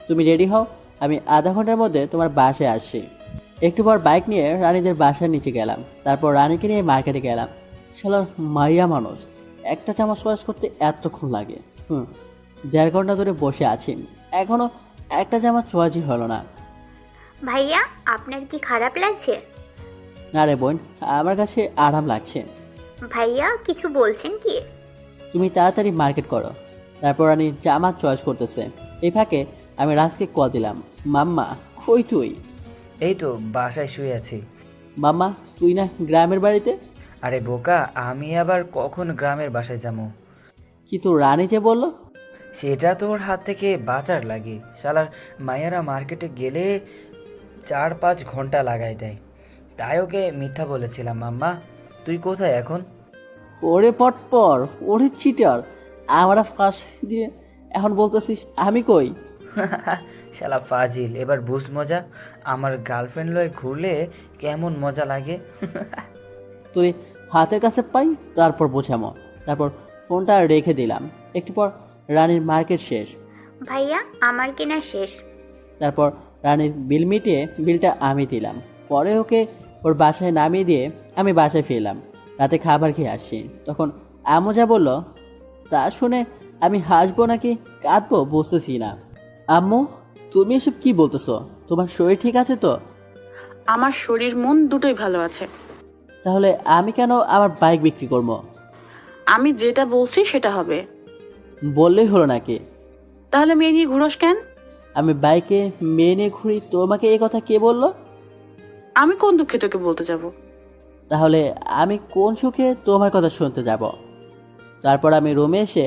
তুমি রেডি হও, আমি আধা ঘন্টার মধ্যে তোমার বাসায় আসছি। একটু পর বাইক নিয়ে রানীদের বাসার নিচে গেলাম। তারপর রানীকে নিয়ে মার্কেটে গেলাম। শালার মাইয়া মানুষ, একটা চামচ চয়েস করতে এতক্ষণ লাগে। 1.5 ঘন্টা ধরে বসে আছি, এখনো একটা চামচ চয়েসই হলো না। ভাইয়া আপনার কি খারাপ লাগছে? না রে বোন, আমার কাছে আরাম লাগছে। ভাইয়া কিছু বলছেন কি? তুমি তাড়াতাড়ি মার্কেট করো। তারপর রানী জামা চয়েস করতেছে। এই ফাঁকে আমি রাজকে কল দিলাম। মাম্মা কই তুই? এই তো বাসায় শুয়ে আছি। মাম্মা তুই না গ্রামের বাড়িতে? আরে বোকা, আমি আবার কখন গ্রামের বাসায় যাবো? কিন্তু রানী যে বললো। সেটা তোর হাত থেকে বাঁচার লাগে। শালার মায়েরা মার্কেটে গেলে 4-5 ঘন্টা লাগাই দেয়, তাই ওকে মিথ্যা বলেছিলাম। মাম্মা তুই কোথায় এখন? ওরে পটপর, ওরে চিটার, আমরা ফাঁস দিয়ে এখন বলতেছিস আমি কই? শালা ফাজিল, এবার বুঝ মজা। আমার গার্লফ্রেন্ড লয়ে ঘুরলে কেমন মজা লাগে। তোরে হাতের কাছে পাই, তারপর বোঝামো। তারপর ফোনটা রেখে দিলাম। একটু পর রানীর মার্কেট শেষ। ভাইয়া আমার কেনা শেষ। তারপর রানীর বিল মিটিয়ে বিলটা আমি দিলাম। পরে ওকে ওর বাসায় নামিয়ে দিয়ে আমি বাসায় ফিরলাম। রাতে খাবার খেয়ে আসছি। তখন আম্মু যা বলল তা শুনে আমি হাসবো নাকি কাঁদবো বুঝতেছি না। আম্মু তুমি এসব কি বলতেছো? তোমার শরীর ঠিক আছে তো? আমার শরীর মন দুটোই ভালো আছে। তাহলে আমি কেন আমার বাইক বিক্রি করবো? আমি যেটা বলছি সেটা হবে। বললেই হলো নাকি? তাহলে মেয়ে নিয়ে ঘুরোস কেন? আমি বাইকে মেয়ে নিয়ে ঘুরি, তোমাকে এই কথা কে বললো? আমি কোন দুঃখে তোকে বলতে যাব? তাহলে আমি কোন সুখে তোমার কথা শুনতে যাব? তারপর আমি রুমে এসে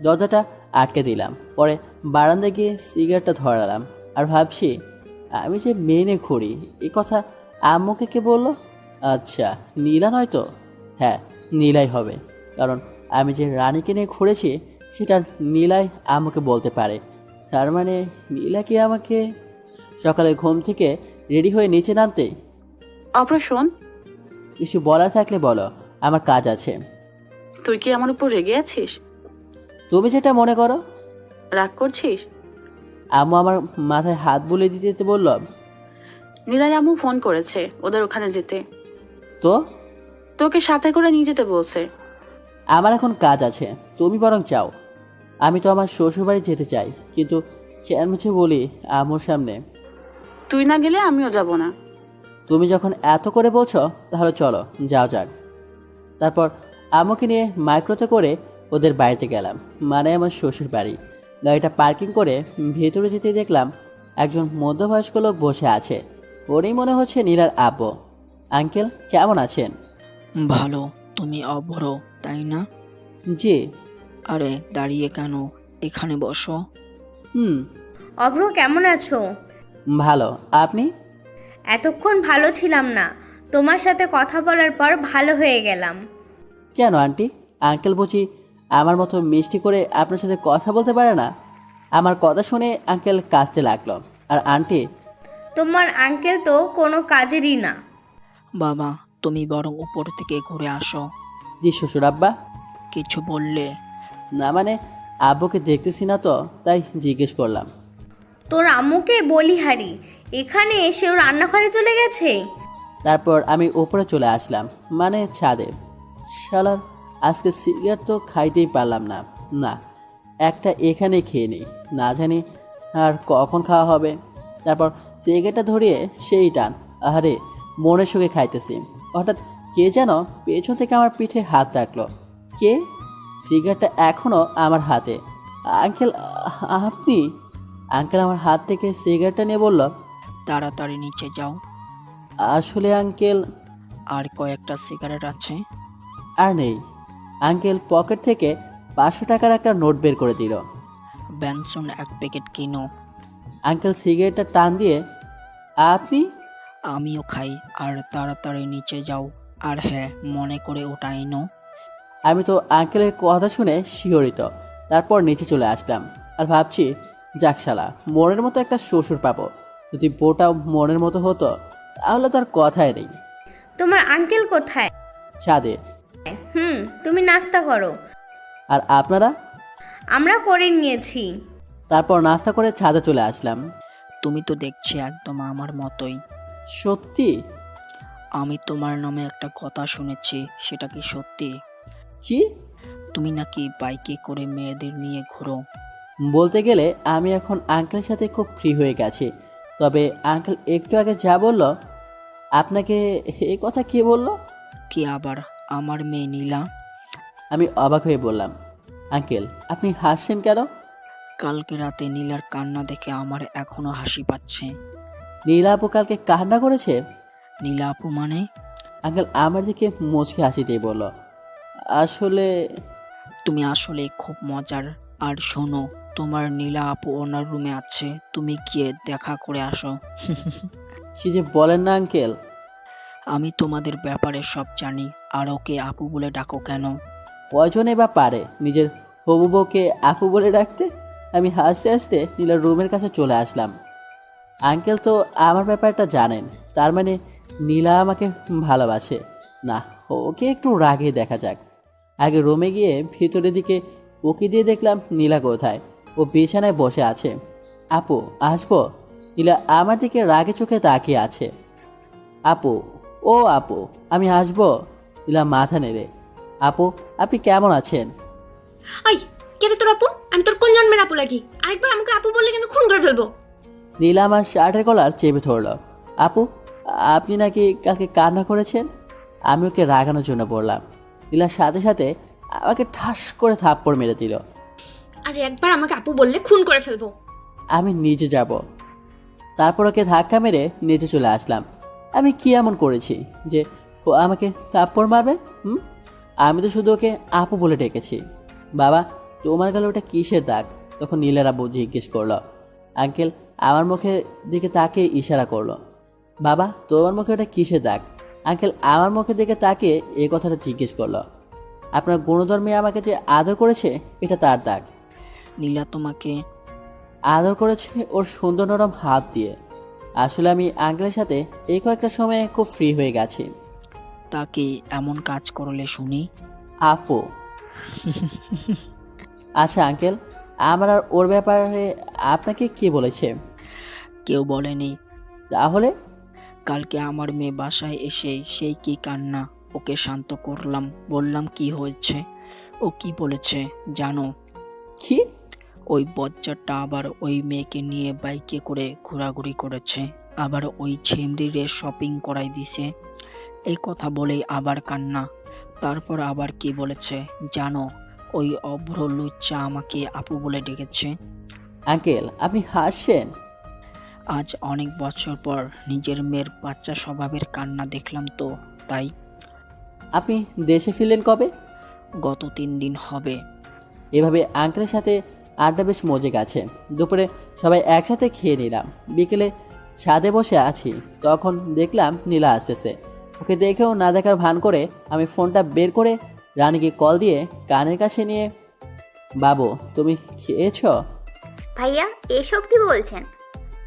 দরজাটা আটকে দিলাম। পরে বারান্দায় গিয়ে সিগারেটটা ধরালাম। আর ভাবছি আমি যে মেয়ে নিয়ে ঘুরি এই কথা আম্মুকে কে বললো? আচ্ছা নীলা নয় তো? হ্যাঁ নীলাই হবে, কারণ আমি যে রানীকে নিয়ে ঘুরেছি সেটা নীলাই আম্মুকে বলতে পারে। তার মানে নীলা কি আমাকে? সকালে ঘুম থেকে রেডি হয়ে নিচে নামতেই অপারেশন। কিছু বলার থাকলে বলো, আমার কাজ আছে। তুই কি আমার উপর রেগে আছিস? তুমি যেটা মনে করো। রাগ করছিস? আম্মু আমার মাথায় হাত বুলিয়ে দিতে দিতে বলল, নীলাই আম্মু ফোন করেছে ওদের ওখানে যেতে। তো তোকে সাথে করে নিয়ে যেতে বলছে। আমার এখন কাজ আছে, তুমি বরং চাও। আমি তো আমার শ্বশুরবাড়ি যেতে চাই, কিন্তু চেয়ার মুছে বলি আম্মুর সামনে। তুই না গেলে আমিও যাব না। তুমি যখন এত করে বলছো তাহলে চলো যাও যাক। তারপর আম্মুকে নিয়ে মাইক্রোতে করে ওদের বাড়িতে গেলাম, মানে আমার শ্বশুর বাড়ি। গাড়িটা পার্কিং করে ভেতরে যেতে দেখলাম একজন মধ্যবয়স্ক লোক বসে আছে। ওরই মনে হচ্ছে নীলার আব্বু। আঙ্কেল কেমন আছেন? ভালো। তুমি অভ্র তাই না? জি। আরে দাঁড়িয়ে কেন, এখানে বসো। অভ্র কেমন আছো? ভালো, আপনি? এতক্ষণ ভালো ছিলাম না, তোমার সাথে কথা বলার পর ভালো হয়ে গেলাম। কেন আন্টি? আঙ্কেল বুঝি আমার মতো মিষ্টি করে আপনার সাথে কথা বলতে পারে না? আমার কথা শুনে আঙ্কেল কাঁদতে লাগলো। আর আন্টি? তোমার আঙ্কেল তো কোনো কাজেরই না। বাবা তুমি বরং উপর থেকে ঘুরে আসো। জি শ্বশুর আব্বা। কিছু বললে? না মানে আব্বুকে দেখতেছি না তো তাই জিজ্ঞেস করলাম। তোর আম্মুকে বলি হারি, এখানে এসেও রান্নাঘরে চলে গেছে। তারপর আমি উপরে চলে আসলাম, মানে ছাদে। শালার আজকে সিগারেট তো খাইতেই পারলাম না। না, একটা এখানে খেয়ে নিই, না জানি আর কখন খাওয়া হবে। তারপর সিগারেটটা ধরিয়ে সেই টান, আরে মনের সুখে খাইতেছি। হঠাৎ কে যেন পেছন থেকে আমার পিঠে হাত রাখলো। কে? সিগারেটটা এখনও আমার হাতে। আঙ্কেল আপনি? আঙ্কেল আমার হাত থেকে সিগারেটটা নিয়ে বলল, তাড়াতাড়ি নিচে যাও। আসলে আঙ্কেল আর কয়েকটা সিগারেট আছে। আর নেই। আঙ্কেল পকেট থেকে 500 টাকার একটা নোট বের করে দিল। বেনসন 1 প্যাকেট কিনো। আঙ্কেল সিগারেটটা টান দিয়ে, আপনি? আমিও খাই। আর তাড়াতাড়ি নিচে যাও। আর হ্যাঁ, মনে করে ওটা এনো। আমি তো আঙ্কেলের কথা শুনে শিহরিত। তারপর নিচে চলে আসলাম আর ভাবছি, যাক শালা মনের মতো একটা শ্বশুর পাবো। যদি বউটাও মনের মতো হতো তাহলে তো আর কথাই নেই। তোমার আঙ্কেল কোথায়? ছাদে। তুমি নাস্তা করো। আর আপনারা? আমরা করে নিয়েছি। তারপর নাস্তা করে ছাদে চলে আসলাম। তুমি তো দেখছি একদম আমার মতোই। সত্যি? আমি তোমার নামে একটা কথা শুনেছি, সেটা কি সত্যি? কি? তুমি নাকি বাইকে করে মেয়েদের নিয়ে ঘোরো। বলতে গেলে আমি এখন আঙ্কেলের সাথে খুব ফ্রি হয়ে গেছি। তবে আঙ্কেল একটু আগে যা বলল, আপনাকে এই কথা কে বলল? কি আবার আমার মেয়ে নীলা? আমি অবাক হয়ে বললাম, আঙ্কেল আপনি হাসছেন কেন? কালকে রাতে নীলার কান্না দেখে আমার এখনো হাসি পাচ্ছে। নীলা আপু কালকে কান্না করেছে? নীলা আপু মানে? আঙ্কেল আমার দিকে মুচকে হাসিতেই বলল, আসলে তুমি আসলে খুব মজার। আর শোনো, তোমার নীলা আপু ওনার রুমে আছে, তুমি গিয়ে দেখা করে আসো। কি যে বলেন না আঙ্কেল। আমি তোমাদের ব্যাপারে সব জানি। আর ওকে আপু বলে ডাকো কেন? কয়জনে বা পারে নিজের হবু বউকে আপু বলে ডাকতে? আমি হাসতে হাসতে নীলার রুমের কাছে চলে আসলাম। আঙ্কেল তো আমার ব্যাপারটা জানেন, তার মানে নীলা আমাকে ভালোবাসে না। ওকে একটু রাগে দেখা যাক। আগে রুমে গিয়ে ভিতরের দিকে ওকে দিয়ে দেখলাম নীলা কোথায়। ও বিছানায় বসে আছে। আপু আসবো? নীলা আমার দিকে রাগে চোখে তাকিয়ে আছে। আপু, ও আপু আমি আসবো? নীলা মাথা নেড়ে, আপু আপনি কেমন আছেন? আই, কে রে তোর আপু? আমি তোর কোন জন্মের আপু লাগি? আরেকবার আমাকে আপু বললে কিন্তু খুন করে ফেলবো। নীলা আমার শার্টের কলার চেপে ধরল। আপু আপনি নাকি কালকে কান্না করেছেন? আমি ওকে রাগানোর জন্য বললাম। নীলার সাথে সাথে আমাকে ঠাস করে থাপ্পড় মেরে দিল। আরে একবার আমাকে আপু বললে খুন করে ফেলবো। আমি নিচে যাব। তারপর ওকে ধাক্কা মেরে নিচে চলে আসলাম। আমি কি এমন করেছি যে ও আমাকে থাপ্পড় মারবে? আমি তো শুধু ওকে আপু বলে ডেকেছি। বাবা তোমার গেলে ওটা কিসের দাগ? তখন নীলের আব্বু জিজ্ঞেস করলো। আঙ্কেল আমার মুখের দিকে তাকিয়ে ইশারা করলো। বাবা তোমার মুখে ওটা কিসের দাগ? আঙ্কেল আমার মুখের দিকে তাকিয়ে এই কথাটা জিজ্ঞেস করলো। আপনার গুণধর্মে আমাকে যে আদর করেছে এটা তার দাগ। নীলা তোমাকে আদর করেছে ওর সুন্দর নরম হাত দিয়ে। আসলে আমি আঙ্কেলের সাথে এই কয়েকটা সময়ে খুব ফ্রি হয়ে গেছি। তাকে এমন কাজ করলে শুনি? আপু আচ্ছা আঙ্কেল, আমার আর ওর ব্যাপারে আপনাকে কি বলেছে? কেউ বলেনি। তাহলে? কালকে আমার মেয়ে বাসায় এসে সেই কি কান্না, ওকে শান্ত করলাম, বললাম কি হয়েছে। ও কি বলেছে জানো? কি? ওই বজ্জারটা আবার ওই মেয়েকে নিয়ে বাইকে করে ঘোরাঘুরি করেছে, আবার ওই ঝিমরিরে শপিং করাই দিছে। এই কথা বলেই আবার কান্না। তারপর আবার কি বলেছে জানো? ওই অভ্র লুচ্চা আমাকে আপু বলে ডেকেছে। আঙ্কেল আপনি হাসছেন? আজ অনেক বছর পর নিজের মেয়ের বাচ্চা স্বভাবের কান্না দেখলাম তো তাই। আপনি দেশে ফিরলেন কবে? গত 3 দিন হবে। এভাবে আঙ্কেলের সাথে আড্ডা বেশ মজে গেছে। দুপুরে সবাই একসাথে খেয়ে নিলাম। বিকেলে ছাদে বসে আছি, তখন দেখলাম নীলা আসতেছে। ওকে দেখেও না দেখার ভান করে আমি ফোনটা বের করে রানীকে কল দিয়ে কানের কাছে নিয়ে, বাবু তুমি খেয়েছ? ভাইয়া এসব কি বলছেন?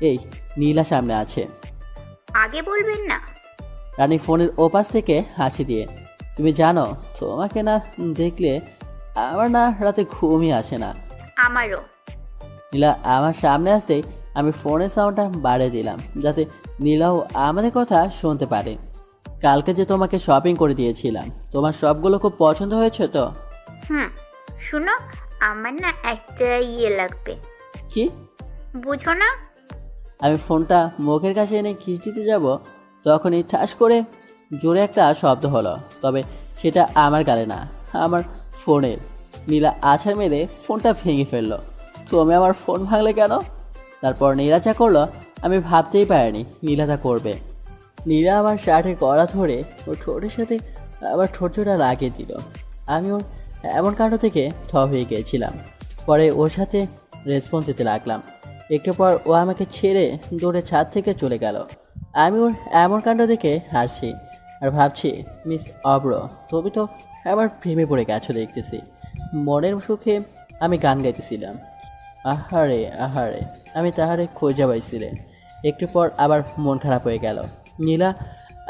এই নীলা সামনে আছে। আগে বলবেন না? রানী ফোনের ওপাশ থেকে হাসি দিয়ে, তুমি জানো তোমাকে না দেখলে আমার না রাতে ঘুমই আসে না। আমারও। নীলা আমার সামনে আসতেই আমি ফোনের সাউন্ডটা বাড়িয়ে দিলাম যাতে নীলাও আমাদের কথা শুনতে পারে। কালকে যে তোমাকে শপিং করে দিয়েছিলাম, তোমার সবগুলো খুব পছন্দ হয়েছে তো? শুনো, আমার না একটা লাগবে। কি? বুঝো না? আমি ফোনটা মুখের কাছে এনে কিস দিতে যাব, তখনই ঠাস করে জোরে একটা শব্দ হলো। তবে সেটা আমার গালে না, আমার ফোনের। নীলা আছাড় মেরে ফোনটা ভেঙে ফেললো। তুমি আমার ফোন ভাঙলে কেন? তারপর নীলা যা করলো আমি ভাবতেই পারিনি নীলা তা করবে। নীলা আমার শার্টের কড়া ধরে ওর ঠোঁটের সাথে আবার ঠোঁটটা লাগিয়ে দিল। আমি ওর এমন কাণ্ড থেকে থ হয়ে গিয়েছিলাম। পরে ওর সাথে রেসপন্স দিতে লাগলাম। একটু পর ও আমাকে ছেড়ে দৌড়ে ছাদ থেকে চলে গেল। আমি ওর এমন কাণ্ড দেখে হাসছি আর ভাবছি, মিস অব্র তুমি তো আমার প্রেমে পড়ে গেছো দেখতেছি। মনের সুখে আমি গান গাইতেছিলাম, আহারে আহারে আমি তাহারে খোঁজা পাইছিলেন। একটু পর আবার মন খারাপ হয়ে গেল। নীলা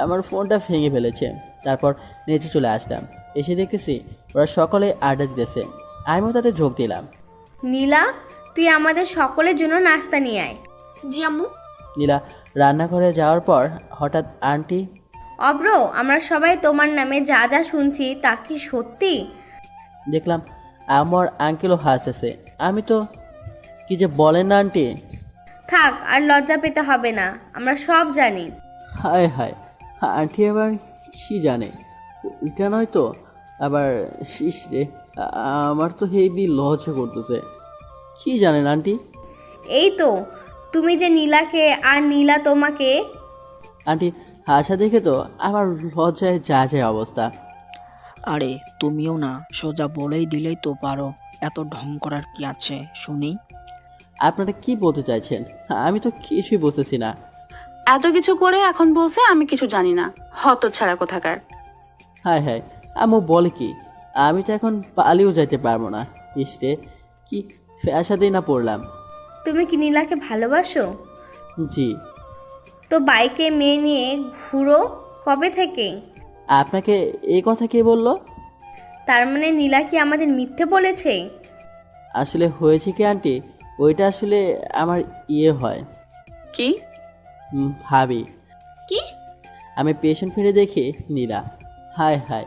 আমার ফোনটা ভেঙে ফেলেছে। তারপর নিচে চলে আসলাম, এসে দেখতেছি ওরা সকলে আড্ডা দিতেছে। আমিও তাতে যোগ দিলাম। নীলা, তুই আমাদের সকলের জন্য নাস্তা নিয়ে আয়। জি আম্মু। নীলা রান্নাঘরে যাওয়ার পর হঠাৎ আন্টি, অব্র, আমরা সবাই তোমার নামে যা যা শুনছি তা কি সত্যি? দেখলাম আমার আঙ্কেলও হাসতেছে। আমি তো, কি যে বলেন না আন্টি। থাক, আর লজ্জা পেতে হবে না, আমরা সব জানি। হায় হায়, আন্টি আবার কি জানে? এটা নয় তো আবার শিস রে, আমার তো হেভি লজ্জা করতেছে। কি জানেন আন্টি? এই তো, তুমি যে নীলাকে আর নীলা তোমাকে। আন্টি হাসা দেখে তো আমার লজ্জায় যা যায় অবস্থা। আরে তুমিও না, সোজা বলেই দিলেই তো পারো, এত ঢং করার কি আছে শুনি? আপনারা কি বলতে চাইছেন? আমি তো কিছুই বুঝতেছি না। এত কিছু করে এখন বলছে আমি কিছু জানি না, হতচ্ছাড়া কোথাকার। হায় হায়, আম্মু বলে কি? আমি তো এখন পালিয়েও যাইতে পারবো না। ইসরে, কি ফ্যাসাতেই না পড়লাম। তুমি কি নীলাকে ভালোবাসো? জি। তো বাইকে মেয়ে নিয়ে ঘুরো কবে থেকে? আপনাকে এই কথা কে বললো? তার মানে নীলা কি আমাদের মিথ্যে বলেছে? আসলে হয়েছে কি আন্টি, ওইটা আসলে আমার ইয়ে হয় কি? ভাবি। কি? আমি পেশেন্ট ফিরে দেখি নীলা। হায় হায়,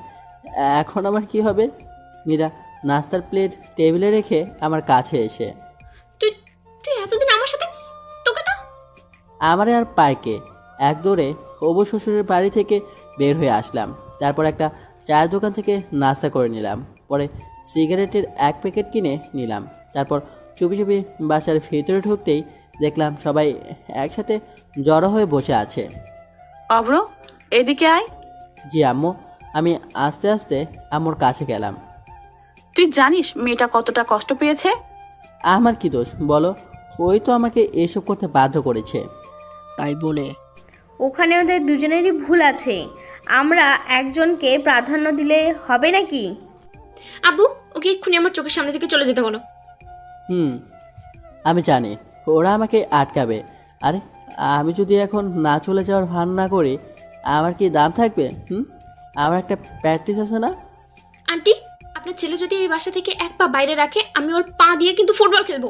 এখন আমার কি হবে? নীলা নাস্তার প্লেট টেবিলে রেখে আমার কাছে এসে, তুই তুই এতদিন আমার সাথে, তোকে তো। আমারে আর পাইকে এক দৌড়ে হবু শ্বশুরের বাড়ি থেকে বের হয়ে আসলাম। তারপর একটা চায়ের দোকান থেকে নাস্তা করে নিলাম। পরে সিগারেটের এক প্যাকেট কিনে নিলাম। তারপর চুপি চুপি বাসার ভিতরে ঢুকতেই দেখলাম সবাই একসাথে জড়ো হয়ে বসে আছে। অব্র, এদিকে আয়। জি আম্মু। আমি আস্তে আস্তে আম্মুর কাছে গেলাম। তুই জানিস মেয়েটা কতটা কষ্ট পেয়েছে? আমার কি দোষ বলো? ওই তো আমাকে এসব করতে বাধ্য করেছে। তাই বলে ওখানে ওদের দুজনেরই ভুল আছে, আমরা একজনকে প্রাধান্য দিলে হবে নাকি? আব্বু, ওকে এক্ষুনি আমার চোখের সামনে থেকে চলে যেতে বলো। আমি জানি ওরা আমাকে আটকাবে। আরে আমি যদি এখন না চলে যাওয়ার ভান না করি, আমার কি দাম থাকবে? আমার একটা প্র্যাকটিস আছে না? আন্টি, আপনার ছেলে যদি এই বাসা থেকে এক পা বাইরে রাখে, আমি ওর পা দিয়ে কিন্তু ফুটবল খেলবো।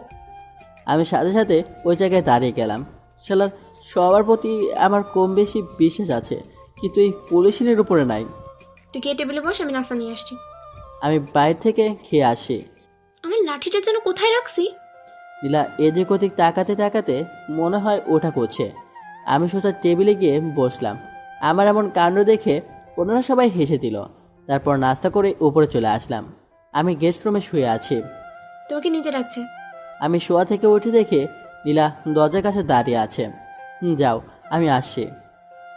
আমি সাথে সাথে ওই জায়গায় দাঁড়িয়ে গেলাম। শালার সবার প্রতি আমার কম বেশি বিশ্বাস আছে, কিন্তু এই পুলিশের উপরে নাই। তুই গিয়ে টেবিলে বস, আমি নাস্তা নিয়ে আসছি। আমি বাইরে থেকে খেয়ে আসি। আমার লাঠিটা যেন কোথায় রাখছি। নীলা এদিক ওদিক তাকাতে তাকাতে মনে হয় ওটা করছে। আমি সোজা টেবিলে গিয়ে বসলাম। আমার এমন কাণ্ড দেখে ওনারা সবাই হেসে দিল। তারপর নাস্তা করে উপরে চলে আসলাম। আমি গেস্ট রুমে শুয়ে আছি। তোমাকে নিচে রাখছে। আমি শোয়া থেকে উঠে দেখে নীলা দরজার কাছে দাঁড়িয়ে আছে। যাও, আমি আসছি।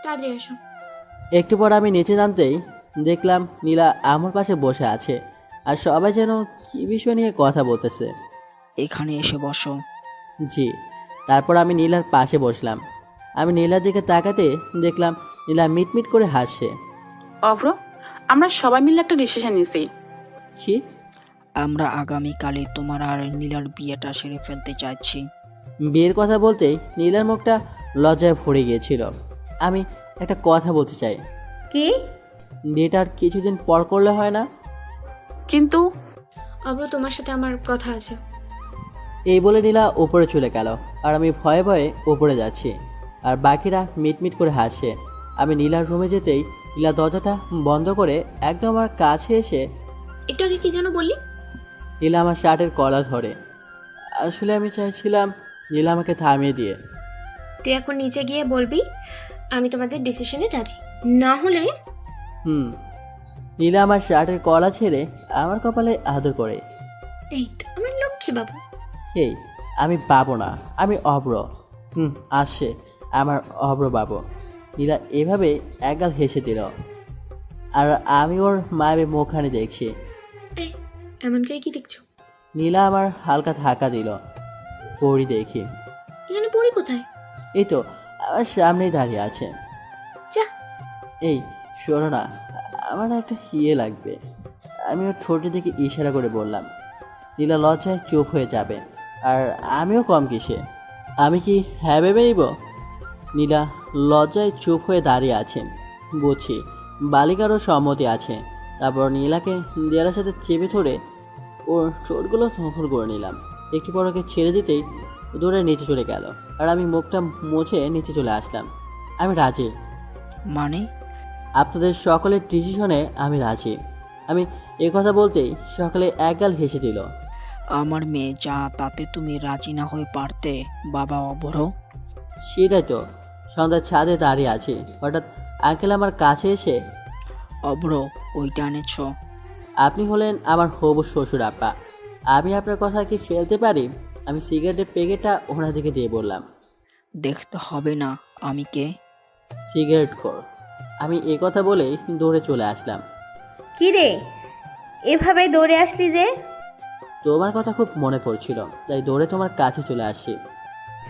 তাড়াতাড়ি আসো। একটু পর আমি নিচে নামতেই দেখলাম নীলা আমার পাশে বসে আছে, আর সবাই যেন কি বিষয় নিয়ে কথা বলতেছে। এখানে এসে বসো। জি। তারপর আমি নীলার পাশে বসলাম। আমি নীলার দিকে তাকাতে দেখলাম নীলা মিটমিট করে হাসছে। অব্র, আমরা সবাই মিলে একটা ডিসিশন নিয়েছি। কি? আমরা আগামীকালই তোমার আর নীলার বিয়েটা সেরে ফেলতে চাইছি। বিয়ের কথা বলতেই নীলার মুখটা লজ্জায় ভরে গিয়েছিল। আমি একটা কথা বলতে চাই। কি? বিয়েটা আর কিছুদিন পর করলে হয় না? কিন্তু অব্র, তোমার সাথে আমার কথা আছে। এই বলে নীলা উপরে চলে গেল, আর আমি ভয়ে ভয়ে উপরে যাচ্ছি, আর বাকিরা মিটমিট করে হাসছে। আমি নীলার রুমে যেতেই নীলা দরজাটা বন্ধ করে একদম আমার কাছে এসে, একটু আগে কি যেন বললি? নীলা আমার শার্টের কলার ধরে। আসলে আমি চাইছিলাম নীলা আমাকে থামিয়ে দিয়ে। তুই এখন নিচে গিয়ে বলবি আমি তোমাদের ডিসিশনে রাজি, না হলে। নীলা আমার শার্টের কলা ছেড়ে আমার কপালে আদর করে। এই তো আমার লক্ষ্মী বাবু। এই, আমি পাবো না, আমি অব্র। আসছে আমার অব্র বাবু। নীলা এভাবে একগাল হেসে দিল, আর আমি ওর মায়ের মুখখানি দেখছি। এই, এমন করে কি দেখছো? নীলা আমার হালকা ধাক্কা দিল। পরি দেখি। এখানে পড়ি কোথায়? এই তো আমার সামনেই দাঁড়িয়ে আছে। যা। এই শোনো না, আমার না একটা ইয়ে লাগবে। আমি ওর ঠোঁটের দিকে ইশারা করে বললাম। নীলা লজ্জায় চুপ হয়ে যাবে, আর আমিও কম কিসে। আমি কি হ্যাঁ ভেবে নিব? নীলা লজ্জায় চুপ হয়ে দাঁড়িয়ে আছে। বুঝছি বালিকারও সম্মতি আছে। তারপর নীলাকে দেয়ালের সাথে চেপে ধরে ওর চোটগুলো সফর করে নিলাম। একটু পর ওকে ছেড়ে দিতেই দৌড়ে নিচে চলে গেল, আর আমি মুখটা মুছে নিচে চলে আসলাম। আমি রাজি, মানে? আপনাদের সকলের ডিসিশনে আমি রাজি। আমি এ কথা বলতেই সকলে একগাল হেসে দিল। আমার মেয়ে যা, তাতে তুমি রাজি না হয়ে পারতে বাবা অভ্র? সেটাই তো, সন্ধ্যার ছাদে দাঁড়িয়ে আছি, হঠাৎ আঙ্কেল আমার কাছে এসে, অভ্র ওইটা এনেছ? আপনি হলেন আমার হবু শ্বশুর আব্বা, আমি আপনার কথা কি ফেলতে পারি? আমি সিগারেটের প্যাকেটটা ওনার দিকে দিয়ে বললাম। দেখতে হবে না আমি কে। সিগারেট খোর। আমি এ কথা বলেই দৌড়ে চলে আসলাম। কি রে, এভাবে দৌড়ে আসলি যে? তোমার কথা খুব মনে পড়ছিল, তাই দৌড়ে তোমার কাছে চলে আসছি।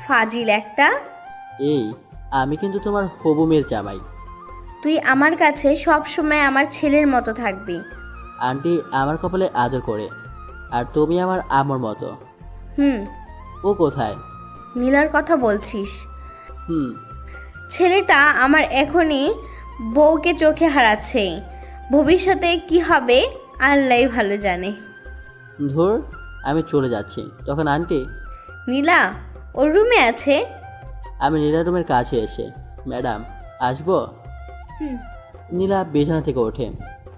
ফাজিল একটা। এই, আমি কিন্তু তোমার হবু মেয়ের জামাই। তুই আমার কাছে সব সময় আমার ছেলের মতো থাকবি। আন্টি আমার কপালে আদর করে, আর তুমি আমার আমর মতো। হুম। ও কোথায়? নীলার কথা বলছিস? হুম। ছেলেটা আমার এখনই বউকে চোখে হারাচ্ছে, ভবিষ্যতে কি হবে আল্লাহই ভালো জানে। ধুর, আমি চলে যাচ্ছি। তখন আন্টি, নীলা ওর রুমে আছে। আমি নীলা রুমের কাছে এসে, ম্যাডাম আসবো? নীলা বিছানা থেকে ওঠে।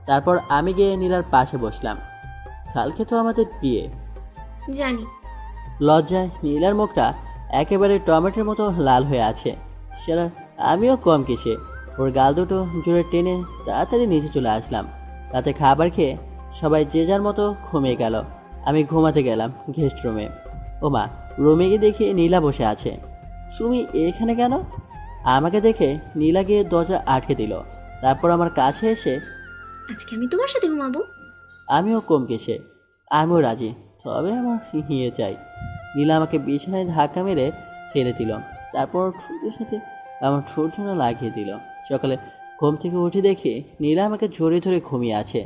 তারপর আমি গিয়ে নীলার পাশে বসলাম। কালকে তো আমাদের বিয়ে। জানি। লজ্জায় নীলার মুখটা একেবারে টমেটোর মতো লাল হয়ে আছে। সেলার আমিও কম কিসে, ওর গাল দুটো জোরে টেনে তাড়াতাড়ি নিচে চলে আসলাম। রাতে খাবার খেয়ে সবাই যে যার মতো ঘুমিয়ে গেল। আমি ঘুমাতে গেলাম গেস্ট রুমে। ওমা, রুমে গিয়ে দেখি নীলা বসে আছে। তুমি এখানে কেন? আমাকে দেখে নীলা গিয়ে দরজা আটকে দিল। তারপর আমার কাছে এসে, আজকে আমি তোমার সাথে ঘুমাবো। আমিও কম কিসে, আমিও রাজি, তবে আমার হিয়ে চাই। নীলা আমাকে বিছানায় ধাক্কা মেরে ফেলে দিল। তারপর ঠোঁটের সাথে আমার ঠোঁট জন্য লাগিয়ে দিল। সকালে ঘুম থেকে উঠে দেখি নীলা আমাকে জড়িয়ে ধরে ঘুমিয়ে আছে,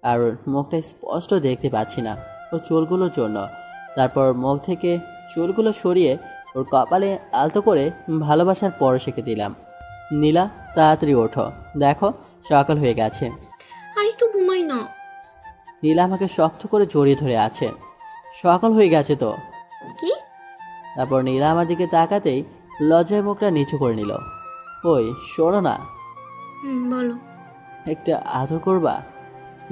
আর ওর মুখটা স্পষ্ট দেখতে পাচ্ছি না ওর চুলগুলোর জন্য। তারপর মুখ থেকে চুলগুলো সরিয়ে ওর কপালে আলতো করে ভালোবাসার পরশ এঁকে দিলাম। নীলা তাড়াতাড়ি ওঠো, দেখো সকাল হয়ে গেছে। আর একটু ঘুমাই না। নীলা আমাকে শক্ত করে জড়িয়ে ধরে আছে। সকাল হয়ে গেছে তো। কি? তারপর নীলা আমার দিকে তাকাতেই লজ্জায় মুখটা নিচু করে নিল। ওই শোনো না, বলো। একটা আদর করবা?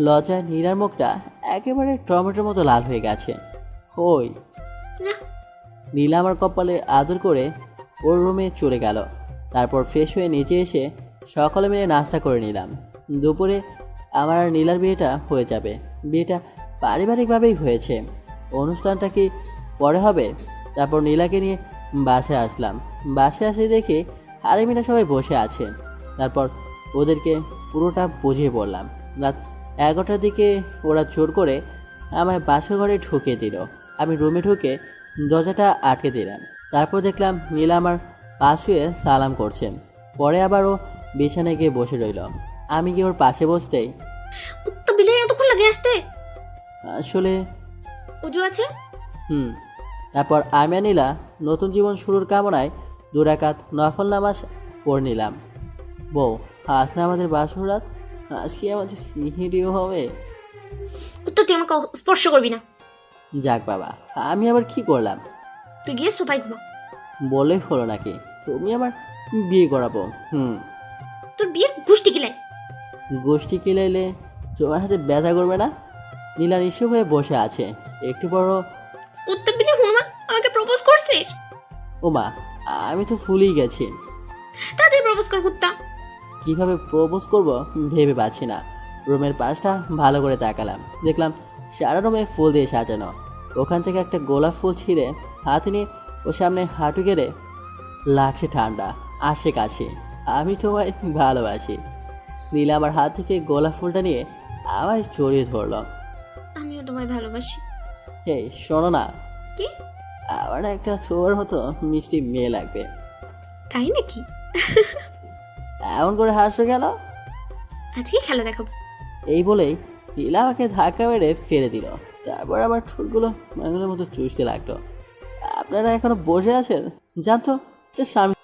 লজ্জায় নীলার মুখটা একেবারে টমেটোর মতো লাল হয়ে গেছে। ওই না। নীলা আমার কপালে আদর করে ওর রুমে চলে গেল। তারপর ফ্রেশ হয়ে নিচে এসে সকলে মিলে নাস্তা করে নিলাম। দুপুরে আমার আর নীলার বিয়েটা হয়ে যাবে। বিয়েটা পারিবারিকভাবেই হয়েছে, অনুষ্ঠানটা কি পরে হবে। তারপর নীলাকে নিয়ে বাসায় আসলাম। বাসায় আসে দেখি হারিমিরা সবাই বসে আছে। তারপর ওদেরকে পুরোটা বুঝিয়ে বললাম। রাত 11টার দিকে ওরা জোর করে আমায় বাসর ঘরে ঢুকিয়ে দিল। আমি রুমে ঢুকে দরজাটা আটকে দিলাম। তারপর দেখলাম নীলা আমার পাশ শুয়ে সালাম করছে। পরে আবার ও বিছানায় গিয়ে বসে রইল। আমি গিয়ে ওর পাশে বসতেই, কুত্তা বিলে এতক্ষণ লাগে আসতে? আসলে উজু আছে। তারপর আমি আর নীলা নতুন জীবন শুরুর কামনায় 2 রাকাত নফল নামাজ পড়ে নিলাম। বউ, আজ না আমাদের বাসর রাত, আজ কি আমাদের ভিডিও হবে? কুত্তা, তুই আমাকে স্পর্শ করবি না। যাক বাবা, আমি আবার কি করলাম? তুই গিয়ে সোফায় ঘুমা। বলেই হলো নাকি তুমি আমার বিয়ে করাবো? তোর বিয়ের গোষ্ঠী কিলাই। গোষ্ঠী কিলাইলে তোমার হাতে ব্যথা করবে না? নীলা নিঃস্ব হয়ে বসে আছে। একটু বড় কুত্তা বিলে হনুমান আমাকে প্রপোজ করছিস? ওমা, আমি তো ফুলেই গেছি। তাড়াতাড়ি প্রপোজ কর কুত্তা। কিভাবে প্রপোজ করব ভেবে পাচ্ছি না। রুমের পাশটা ভালো করে তাকালাম, দেখলাম সারা রুমে ফুল দিয়ে সাজানো। ওখান থেকে একটা গোলাপ ফুল ছিঁড়ে হাতে নিয়ে ও সামনে হাঁটু গেড়ে, লাগছে ঠান্ডা, আসে কাছে, আমি তোমায় ভালোবাসি। নীলা আমার হাত থেকে গোলাপ ফুলটা নিয়ে আমায় জড়িয়ে ধরল। আমিও তোমায় ভালোবাসি। এই শোনো না, কি? আমার একটা ছোঁয়ার মতো মিষ্টি মেয়ে লাগবে। তাই নাকি? এমন করে হাসবে কেন? আজকে খেলা দেখাবো। এই বলেই নীলা আমাকে ধাক্কা মেরে ফেলে দিল। তারপর আমার ঠোঁটগুলো মাংলের মতো চুষতে লাগলো। আপনারা এখনো বসে আছেন? জানতো স্বামী